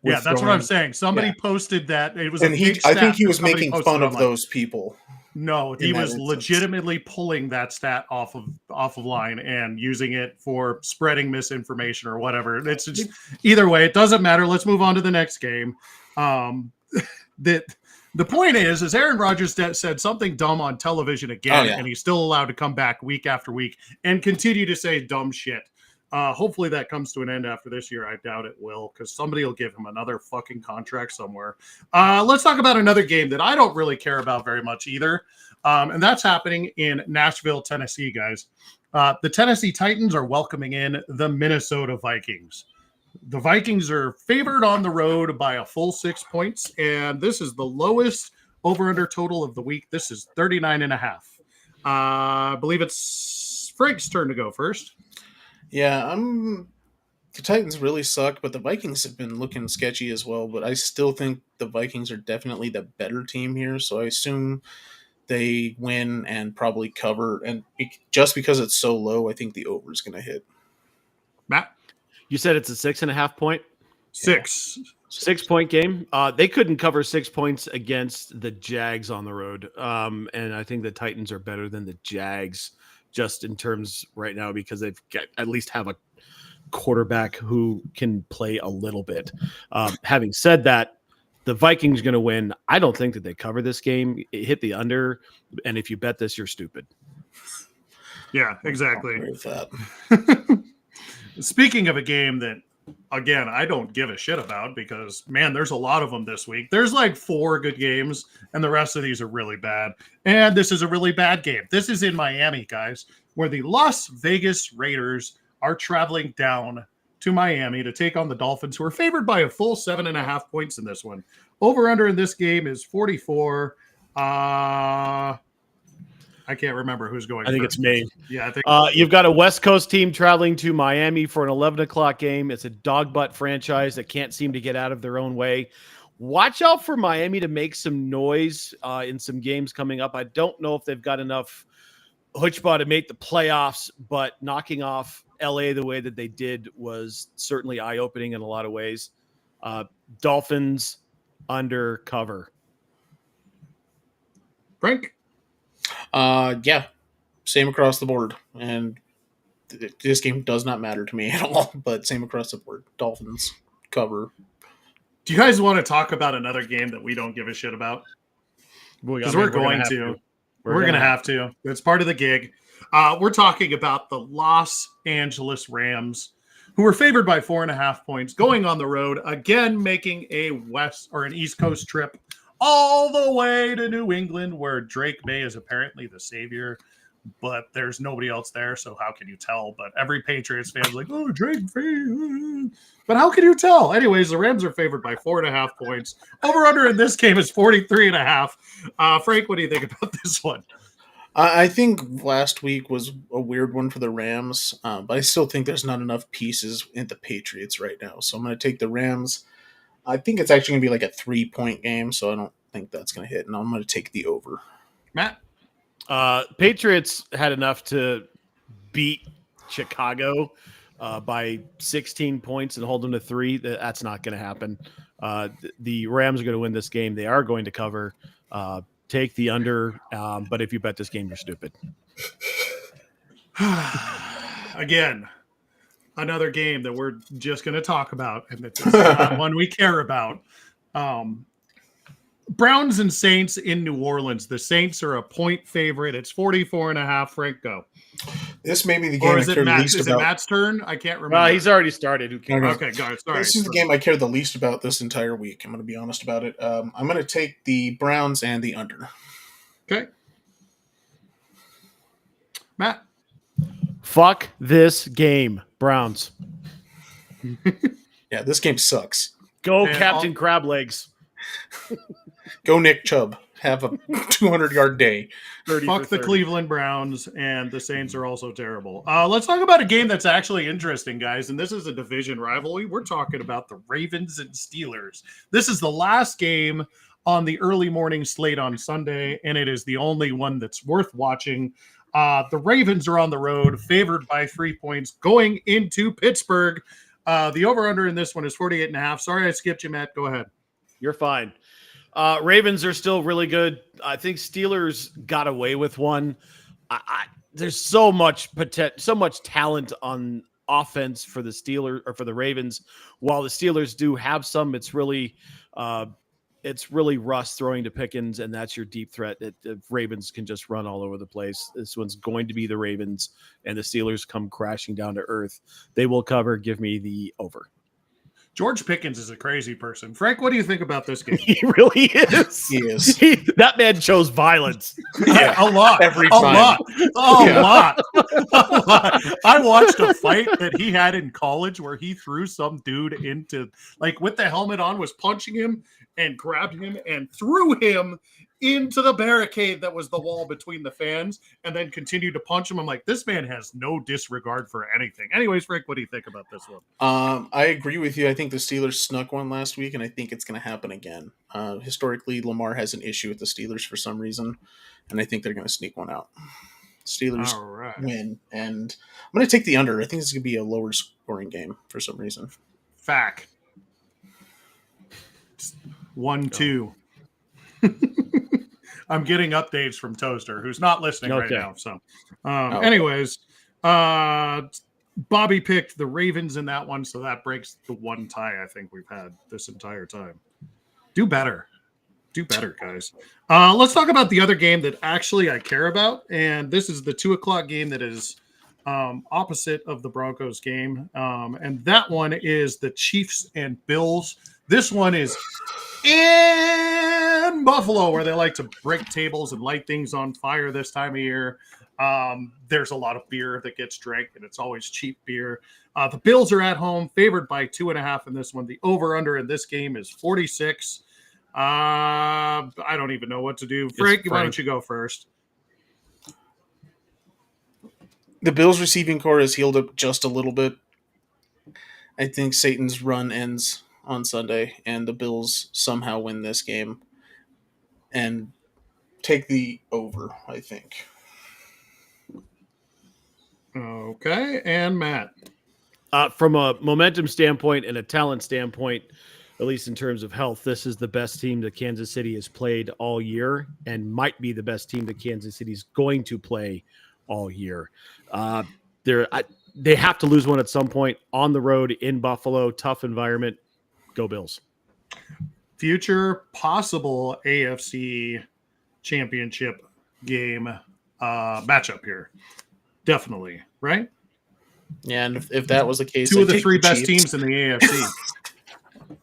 Yeah, that's what I'm saying. Somebody posted that it was, and I think he was making fun of those people. No, he was legitimately pulling that stat off of line and using it for spreading misinformation or whatever. It's just, either way, it doesn't matter. Let's move on to the next game. The point is Aaron Rodgers said something dumb on television again, and he's still allowed to come back week after week and continue to say dumb shit. Hopefully that comes to an end after this year. I doubt it will, because somebody will give him another fucking contract somewhere. Let's talk about another game that I don't really care about very much either. And that's happening in Nashville, Tennessee, guys. The Tennessee Titans are welcoming in the Minnesota Vikings. The Vikings are favored on the road by a full 6 points, and this is the lowest over-under total of the week. This is 39.5. I believe it's Frank's turn to go first. Yeah, the Titans really suck, but the Vikings have been looking sketchy as well. But I still think the Vikings are definitely the better team here, so I assume they win and probably cover. And just because it's so low, I think the over is going to hit. Matt? You said it's a 6.5 point? 6. 6 point game. They couldn't cover 6 points against the Jags on the road. And I think the Titans are better than the Jags just in terms right now because they've got, at least have a quarterback who can play a little bit. Having said that, the Vikings are going to win. I don't think that they cover this game. It hit the under, and if you bet this, you're stupid. Yeah, exactly. With that. Speaking of a game that, again, I don't give a shit about because, man, there's a lot of them this week. There's like 4 good games, and the rest of these are really bad. And this is a really bad game. This is in Miami, guys, where the Las Vegas Raiders are traveling down to Miami to take on the Dolphins, who are favored by a full 7.5 points in this one. Over-under in this game is 44. I can't remember who's going. I think first. it's me. Yeah, I think you've got a West Coast team traveling to Miami for an 11 o'clock game. It's a dog butt franchise that can't seem to get out of their own way. Watch out for Miami to make some noise in some games coming up. I don't know if they've got enough chutzpah to make the playoffs, but knocking off LA the way that they did was certainly eye-opening in a lot of ways. Dolphins under cover. Frank? Yeah, same across the board. And this game does not matter to me at all, but same across the board. Dolphins cover. Do you guys want to talk about another game that we don't give a shit about? Because we're going to. We're going to have to. It's part of the gig. We're talking about the Los Angeles Rams, who are favored by 4.5 points, going on the road again, making a West or an East Coast trip all the way to New England, where Drake May is apparently the savior, but there's nobody else there, so how can you tell? But every Patriots fan's like, oh, Drake May. But how can you tell? Anyways, the Rams are favored by 4.5 points. Over-under in this game is 43.5. Frank, what do you think about this one? I think last week was a weird one for the Rams, but I still think there's not enough pieces in the Patriots right now. So I'm going to take the Rams. I think it's actually going to be like a 3-point game, so I don't think that's going to hit. And I'm going to take the over. Matt? Patriots had enough to beat Chicago by 16 points and hold them to 3. That's not going to happen. The Rams are going to win this game. They are going to cover. Take the under, but if you bet this game, you're stupid. Again, another game that we're just going to talk about, and it's not one we care about. Browns and Saints in New Orleans. The Saints are a point favorite. It's 44.5. Frank, go. This may be the game Or I is it care the Matt's? least Is about. it Matt's turn? I can't remember. He's already started. Who cares? Okay, go ahead. Sorry. This is the game I care the least about this entire week. I'm going to be honest about it. I'm going to take the Browns and the under. Okay. Matt? Fuck this game, Browns. Yeah, this game sucks. Go And Captain Crab Legs. Go Nick Chubb. Have a 200-yard day. 30 Fuck for the 30. Cleveland Browns, and the Saints are also terrible. Let's talk about a game that's actually interesting, guys, and this is a division rivalry. We're talking about the Ravens and Steelers. This is the last game on the early morning slate on Sunday, and it is the only one that's worth watching. The Ravens are on the road, favored by 3 points, going into Pittsburgh. The over-under in this one is 48.5. Sorry I skipped you, Matt. Go ahead. You're fine. Ravens are still really good. I think Steelers got away with one. There's so much so much talent on offense for the Steelers or for the Ravens. While the Steelers do have some, it's really Russ throwing to Pickens, and that's your deep threat. The Ravens can just run all over the place. This one's going to be the Ravens, and the Steelers come crashing down to earth. They will cover. Give me the over. George Pickens is a crazy person. Frank, what do you think about this game? He really is. He is. That man chose violence. Yeah, a lot. Every A time. lot. A lot. I watched a fight that he had in college where he threw some dude into, like, with the helmet on, was punching him and grabbed him and threw him into the barricade that was the wall between the fans, and then continued to punch him. I'm like, this man has no disregard for anything. Anyways, Frank, what do you think about this one? I agree with you. I think the Steelers snuck one last week, and I think it's going to happen again. Historically, Lamar has an issue with the Steelers for some reason, and I think they're going to sneak one out. Steelers win, and I'm going to take the under. I think it's going to be a lower scoring game for some reason. Fact. 1-2. I'm getting updates from Toaster, who's not listening right now. So, anyways, Bobby picked the Ravens in that one, so that breaks the one tie I think we've had this entire time. Do better, guys. Let's talk about the other game that actually I care about, and this is the 2:00 game that is opposite of the Broncos game, and that one is the Chiefs and Bills. This one is in Buffalo, where they like to break tables and light things on fire this time of year. There's a lot of beer that gets drank, and it's always cheap beer. The Bills are at home, favored by 2.5 in this one. The over-under in this game is 46. I don't even know what to do. Frank, why don't you go first? The Bills' receiving core has healed up just a little bit. I think Satan's run ends on Sunday, and the Bills somehow win this game and take the over, I think. Okay, and Matt. From a momentum standpoint and a talent standpoint, at least in terms of health, this is the best team that Kansas City has played all year and might be the best team that Kansas City is going to play all year. They have to lose one at some point on the road in Buffalo, tough environment. Go Bills. Future possible AFC championship game matchup here. Definitely, right? Yeah, and if that was the case, Two I'd of the take three best Chiefs. teams in the AFC.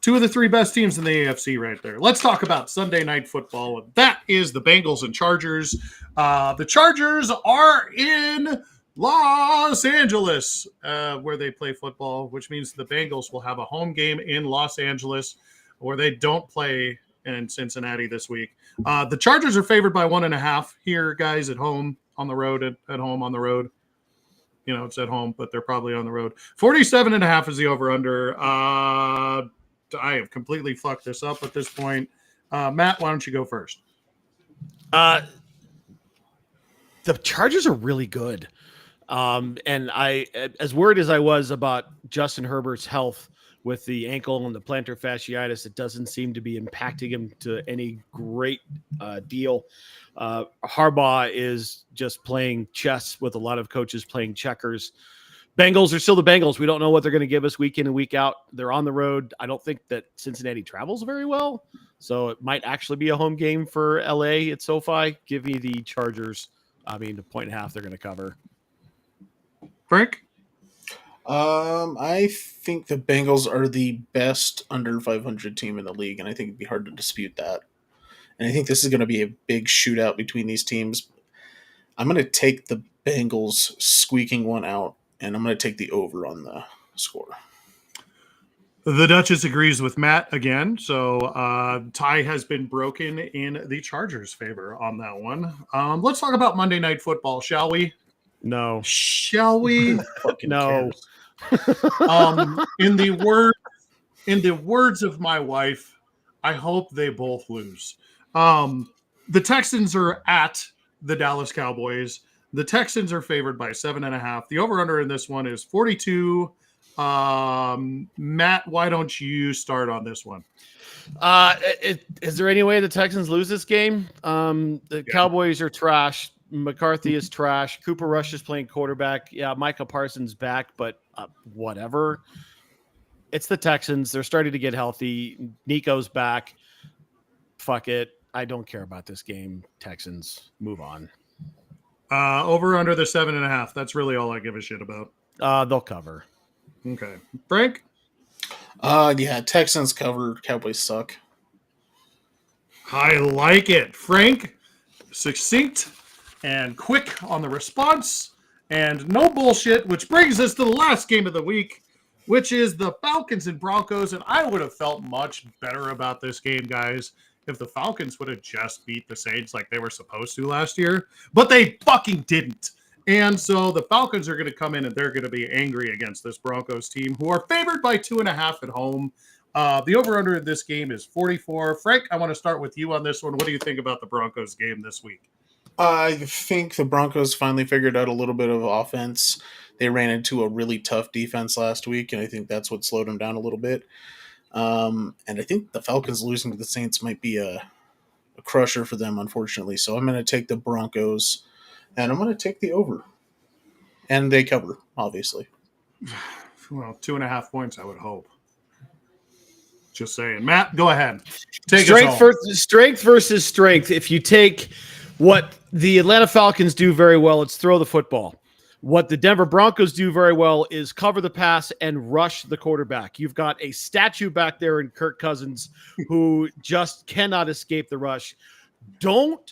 Two of the three best teams in the AFC right there. Let's talk about Sunday Night Football. And that is the Bengals and Chargers. The Chargers are in Los Angeles, where they play football, which means the Bengals will have a home game in Los Angeles, where they don't play in Cincinnati this week. The Chargers are favored by 1.5 here, guys, at home, on the road, at home, on the road. You know, it's at home, but they're probably on the road. 47.5 is the over-under. I have completely fucked this up at this point. Matt, why don't you go first? The Chargers are really good. And I, as worried as I was about Justin Herbert's health with the ankle and the plantar fasciitis, it doesn't seem to be impacting him to any great deal. Harbaugh is just playing chess with a lot of coaches playing checkers. Bengals are still the Bengals. We don't know what they're going to give us week in and week out. They're on the road. I don't think that Cincinnati travels very well, so it might actually be a home game for LA at SoFi. Give me the Chargers. I mean, the 1.5 they're going to cover. Frank? I think the Bengals are the best under 500 team in the league, and I think it'd be hard to dispute that. And I think this is going to be a big shootout between these teams. I'm going to take the Bengals squeaking one out, and I'm going to take the over on the score. The Duchess agrees with Matt again, so tie has been broken in the Chargers' favor on that one. Let's talk about Monday Night Football, shall we? No. Shall we? Fucking No. In the words of my wife, I hope they both lose. The Texans are at the Dallas Cowboys. The Texans are favored by 7.5. The over-under in this one is 42. Matt, why don't you start on this one? Is there any way the Texans lose this game? Cowboys are trash. McCarthy is trash. Cooper Rush is playing quarterback. Yeah, Micah Parsons back, but whatever. It's the Texans. They're starting to get healthy. Nico's back. Fuck it. I don't care about this game. Texans, move on. Over under the 7.5. That's really all I give a shit about. They'll cover. Okay. Frank? Yeah, Texans cover. Cowboys suck. I like it. Frank, succinct and quick on the response and no bullshit, which brings us to the last game of the week, which is the Falcons and Broncos. And I would have felt much better about this game, guys, if the Falcons would have just beat the Saints like they were supposed to last year, but they fucking didn't. And so the Falcons are going to come in and they're going to be angry against this Broncos team, who are favored by 2.5 at home. The over-under in this game is 44. Frank, I want to start with you on this one. What do you think about the Broncos game this week? I think the Broncos finally figured out a little bit of offense. They ran into a really tough defense last week, and I think that's what slowed them down a little bit. And I think the Falcons losing to the Saints might be a crusher for them, unfortunately. So I'm going to take the Broncos, and I'm going to take the over. And they cover, obviously. Well, 2.5 points, I would hope. Just saying. Matt, go ahead. Strength versus strength. If you take what the Atlanta Falcons do very well, it's throw the football. What the Denver Broncos do very well is cover the pass and rush the quarterback. You've got a statue back there in Kirk Cousins who just cannot escape the rush. Don't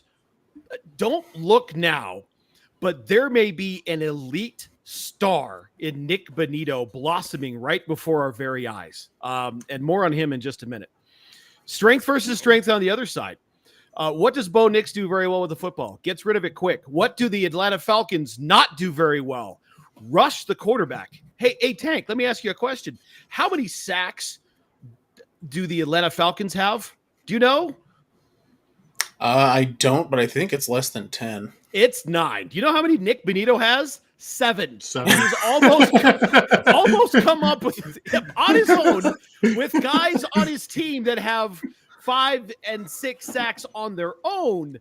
look now, but there may be an elite star in Nick Bonito blossoming right before our very eyes. And more on him in just a minute. Strength versus strength on the other side. What does Bo Nix do very well with the football? Gets rid of it quick. What do the Atlanta Falcons not do very well? Rush the quarterback. Hey, Tank, let me ask you a question. How many sacks do the Atlanta Falcons have? Do you know? I don't, but I think it's less than 10. It's 9. Do you know how many Nick Bonito has? 7. He's almost come up with on his own with guys on his team that have 5 and 6 sacks on their own,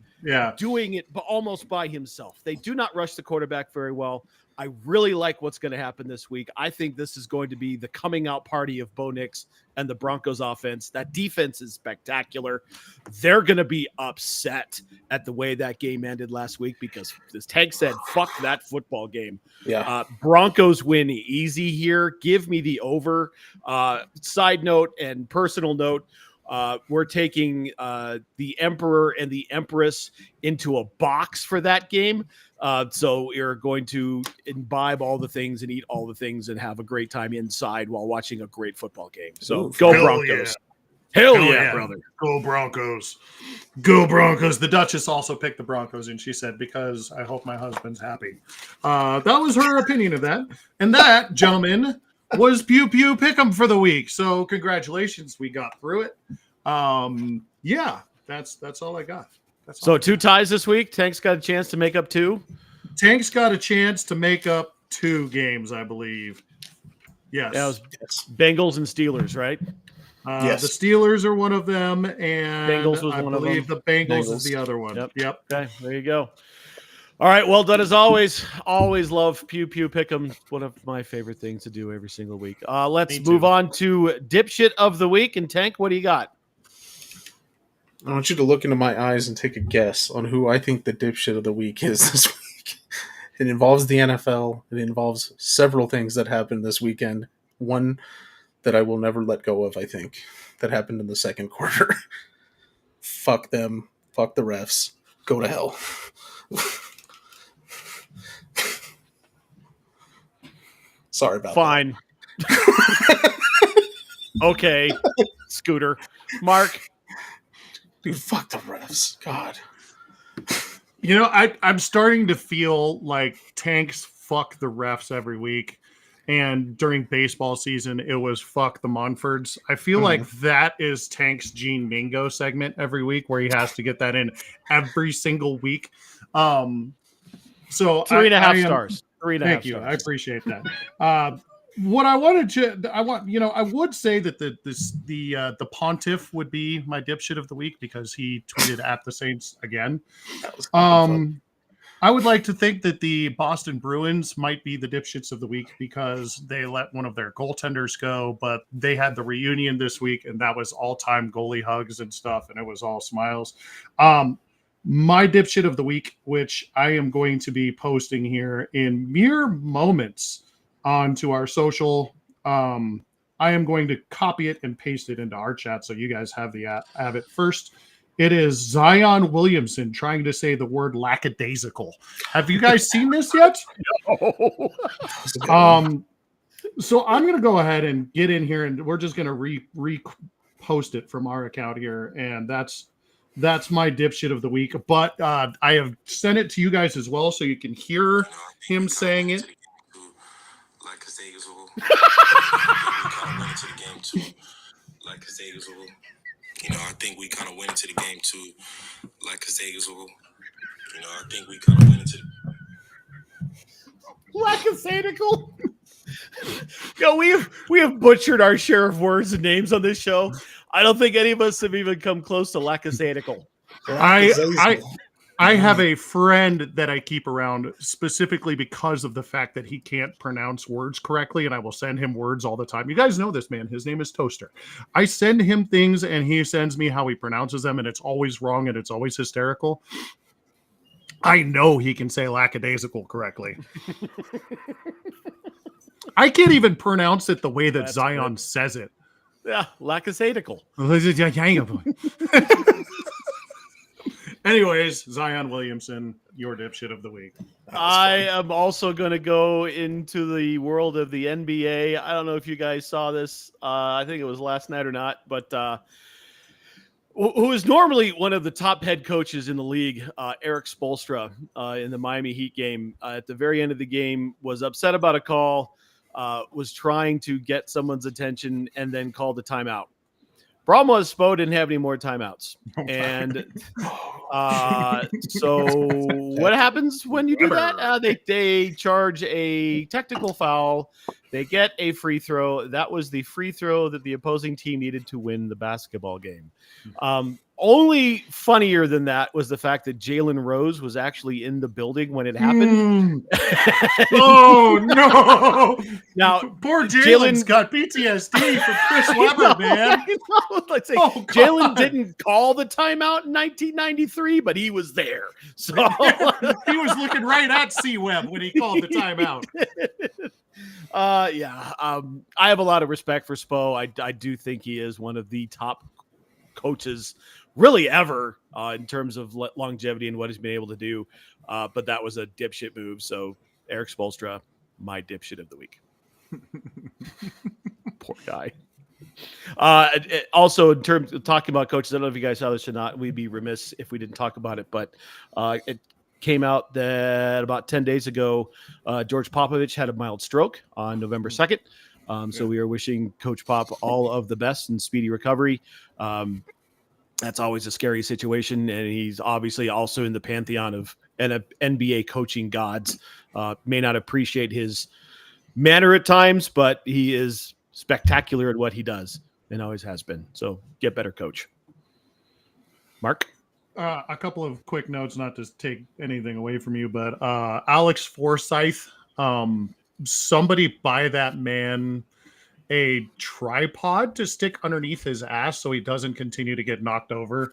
doing it almost by himself. They do not rush the quarterback very well. I really like what's going to happen this week. I think this is going to be the coming out party of Bo Nix and the Broncos offense. That defense is spectacular. They're going to be upset at the way that game ended last week because, as Tank said, fuck that football game. Yeah. Broncos win easy here. Give me the over. Side note and personal note, we're taking the Emperor and the Empress into a box for that game. So you're going to imbibe all the things and eat all the things and have a great time inside while watching a great football game. So go Broncos. Hell yeah, brother. Go Broncos. Go Broncos. The Duchess also picked the Broncos, and she said, because I hope my husband's happy. That was her opinion of that. And that, gentlemen, was Pew Pew Pick'em for the week. So congratulations. We got through it. Yeah, that's all I got. So 2 ties this week. Tank's got a chance to make up 2. Tank's got a chance to make up 2 games, I believe. Yes. That was Bengals and Steelers, right? Yes. The Steelers are one of them, and Bengals was I one of believe them. the Bengals is the other one. Yep. Okay, there you go. All right, well done as always. Always love Pew Pew Pick'em. One of my favorite things to do every single week. Let's move on to Dipshit of the Week. And Tank, what do you got? I want you to look into my eyes and take a guess on who I think the dipshit of the week is this week. It involves the NFL. It involves several things that happened this weekend. One that I will never let go of, I think, that happened in the second quarter. Fuck them. Fuck the refs. Go to hell. Sorry about Fine. Okay, Scooter. Mark. Dude, fuck the refs. God. You know, I'm starting to feel like Tank's fuck the refs every week. And during baseball season, it was fuck the Monfords. I feel like that is Tank's Gene Mingo segment every week where he has to get that in every single week. So 3.5 stars. 3.5 Thank you. stars. I appreciate that. What I wanted to, I would say that the Pontiff would be my dipshit of the week because he tweeted at the Saints again. That was fun. I would like to think that the Boston Bruins might be the dipshits of the week because they let one of their goaltenders go, but they had the reunion this week and that was all-time goalie hugs and stuff, and it was all smiles. My dipshit of the week, which I am going to be posting here in mere moments onto our social. I am going to copy it and paste it into our chat so you guys have it first. It is Zion Williamson trying to say the word lackadaisical. Have you guys seen this yet? No. So I'm going to go ahead and get in here, and we're just going to repost it from our account here, and that's my dipshit of the week. But I have sent it to you guys as well, so you can hear him saying it. You know, I think we kind of went into the game too, like Kasagizel. You know, I think we kind of went into Lackadaisical. Yo, we have butchered our share of words and names on this show. I don't think any of us have even come close to lackadaisical. I have a friend that I keep around specifically because of the fact that he can't pronounce words correctly, and I will send him words all the time. You guys know this man. His name is Toaster. I send him things, and he sends me how he pronounces them, and it's always wrong, and it's always hysterical. I know he can say lackadaisical correctly. I can't even pronounce it the way that Zion says it. Yeah, lackadaisical. Anyways, Zion Williamson, your dipshit of the week. I am also going to go into the world of the NBA. I don't know if you guys saw this. I think it was last night or not, but who is normally one of the top head coaches in the league, Eric Spoelstra, in the Miami Heat game, at the very end of the game, was upset about a call, was trying to get someone's attention, and then called a timeout. Problem was, Spo didn't have any more timeouts. And so what happens when you do that? They charge a technical foul. They get a free throw. That was the free throw that the opposing team needed to win the basketball game. Only funnier than that was the fact that Jalen Rose was actually in the building when it happened. Oh no! Now, poor Jalen's Jalen got PTSD from Chris Webber, man. Let's say Oh, Jalen God. didn't call the timeout in 1993, but he was there. So He was looking right at C-Web when he called the timeout. I have a lot of respect for Spo. I do think he is one of the top coaches really ever in terms of longevity and what he's been able to do. But that was a dipshit move. So Eric Spoelstra, my dipshit of the week. Poor guy. Also, in terms of talking about coaches, I don't know if you guys saw this or not. We'd be remiss if we didn't talk about it, but it came out that about 10 days ago, George Popovich had a mild stroke on November 2nd. So we are wishing Coach Pop all of the best and speedy recovery. That's always a scary situation, and he's obviously also in the pantheon of NBA coaching gods. May not appreciate his manner at times, but he is spectacular at what he does and always has been. So get better, coach. Mark? A couple of quick notes, not to take anything away from you, but Alex Forsyth, somebody buy that man a tripod to stick underneath his ass so he doesn't continue to get knocked over.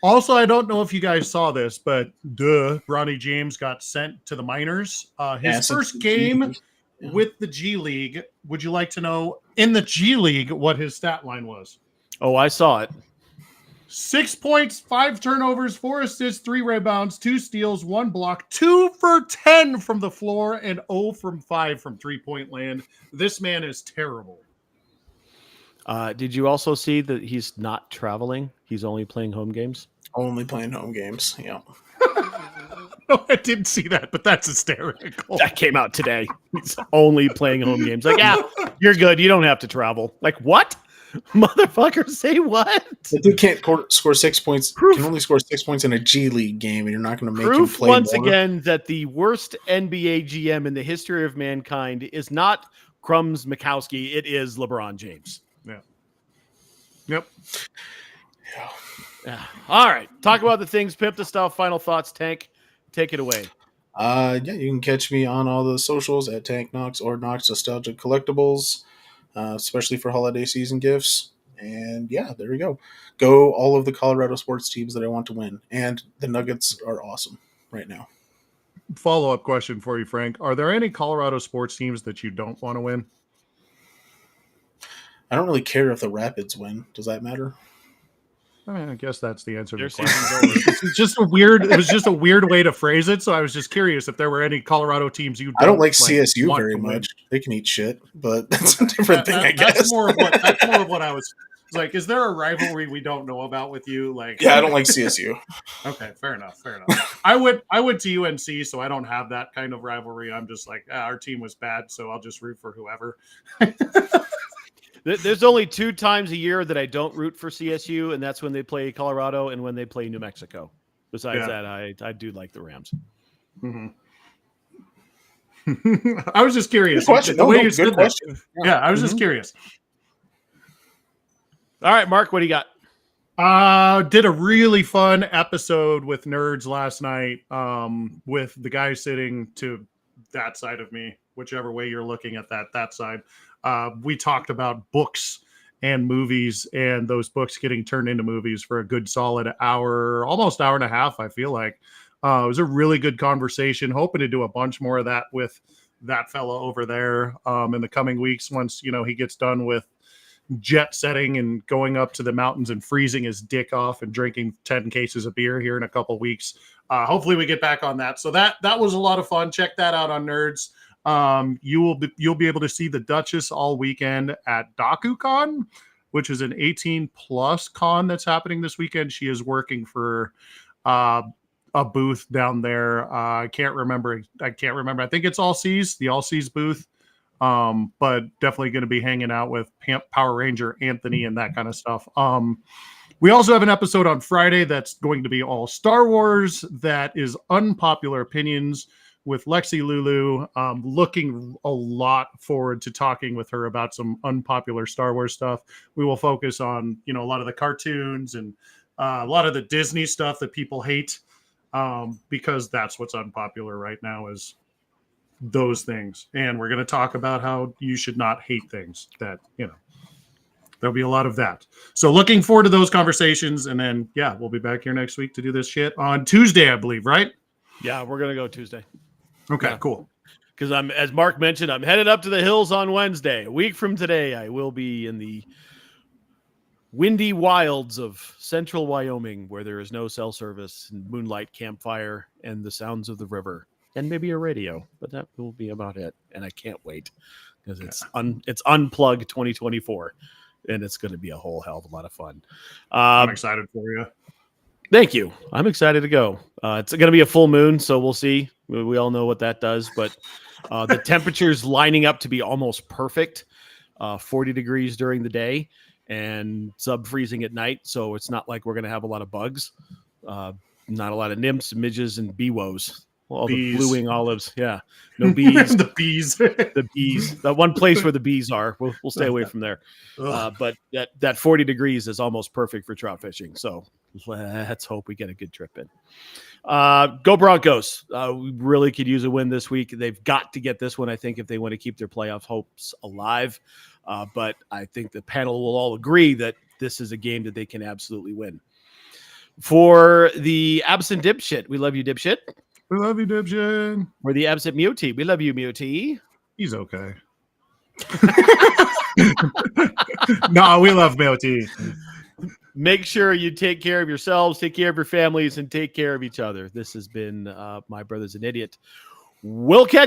Also, I don't know if you guys saw this, but Bronny James got sent to the minors. His first game with the G League. Would you like to know in the G League what his stat line was? Oh, I saw it. 6 points, 5 turnovers, 4 assists, 3 rebounds, 2 steals, 1 block, 2 for 10 from the floor, and 0 from 5 from 3-point land. This man is terrible. Did you also see that he's not traveling? He's only playing home games? Only playing home games, yeah. No, I didn't see that, but that's hysterical. That came out today. He's only playing home games. Like, yeah, you're good. You don't have to travel. Like, what? Motherfucker, say what? But they can't score 6 points. Can only score 6 points in a G League game, and you're not going to make him play once more. Again that the worst NBA GM in the history of mankind is not Crumbs Mikowski. It is LeBron James. Yeah. Yep. Yeah. All right. Talk about the things. Pimp the stuff. Final thoughts. Tank, take it away. You can catch me on all the socials at Tank Knox or Knox Nostalgic Collectibles. Especially for holiday season gifts. And yeah, there we go. Go all of the Colorado sports teams that I want to win. And the Nuggets are awesome right now. Follow-up question for you, Frank. Are there any Colorado sports teams that you don't want to win? I don't really care if the Rapids win. Does that matter? I mean, I guess that's the answer to Their the question. It's just it was just a weird way to phrase it. So I was just curious if there were any Colorado teams you I don't like CSU want very to win. much. They can eat shit, but that's a different thing, I guess. That's more of what I was like. Is there a rivalry we don't know about with you? Like, yeah, I don't like CSU. Okay, fair enough. I went to UNC, so I don't have that kind of rivalry. I'm just like, our team was bad, so I'll just root for whoever. There's only 2 times a year that I don't root for CSU, and that's when they play Colorado and when they play New Mexico. Besides that, I do like the Rams. Mm-hmm. I was just curious. Good question. Good question. Yeah, I was just curious. All right, Mark, what do you got? Did a really fun episode with nerds last night with the guy sitting to that side of me, whichever way you're looking at that side. We talked about books and movies and those books getting turned into movies for a good solid hour, almost hour and a half, I feel like. It was a really good conversation. Hoping to do a bunch more of that with that fella over there in the coming weeks once, he gets done with jet setting and going up to the mountains and freezing his dick off and drinking 10 cases of beer here in a couple weeks. Hopefully we get back on that. So that was a lot of fun. Check that out on Nerds. You'll be able to see the Duchess all weekend at DokuCon, which is an 18+ con that's happening this weekend. She is working for a booth down there. I can't remember. I think it's All Seas, the All Seas booth. But definitely going to be hanging out with Power Ranger Anthony and that kind of stuff. We also have an episode on Friday that's going to be all Star Wars. That is Unpopular Opinions with Lexi Lulu. Looking a lot forward to talking with her about some unpopular Star Wars stuff. We will focus on, a lot of the cartoons and a lot of the Disney stuff that people hate, because that's what's unpopular right now is those things. And we're going to talk about how you should not hate things that, there'll be a lot of that. So looking forward to those conversations. And then, we'll be back here next week to do this shit on Tuesday, I believe, right? Yeah, we're going to go Tuesday. Okay, cool. Because as Mark mentioned, I'm headed up to the hills on Wednesday. A week from today, I will be in the windy wilds of central Wyoming, where there is no cell service, and moonlight campfire, and the sounds of the river, and maybe a radio. But that will be about it. And I can't wait because it's Unplugged 2024. And it's going to be a whole hell of a lot of fun. I'm excited for you. Thank you. I'm excited to go. It's going to be a full moon, so we'll see. We all know what that does, but the temperature's lining up to be almost perfect. 40 degrees during the day and sub-freezing at night, so it's not like we're going to have a lot of bugs. Not a lot of nymphs, midges, and beewos. All bees. The blue wing olives. Yeah. No bees. The bees. The bees. That one place where the bees are. We'll stay away from there. But that 40 degrees is almost perfect for trout fishing. So let's hope we get a good trip in. Go Broncos. We really could use a win this week. They've got to get this one, I think, if they want to keep their playoff hopes alive. But I think the panel will all agree that this is a game that they can absolutely win. For the absent dipshit, we love you, dipshit. We love you, dipshit. For the absent Muti, we love you, Muti. He's okay. No, we love Muti. Make sure you take care of yourselves, take care of your families, and take care of each other. This has been My Brother's an Idiot. We'll catch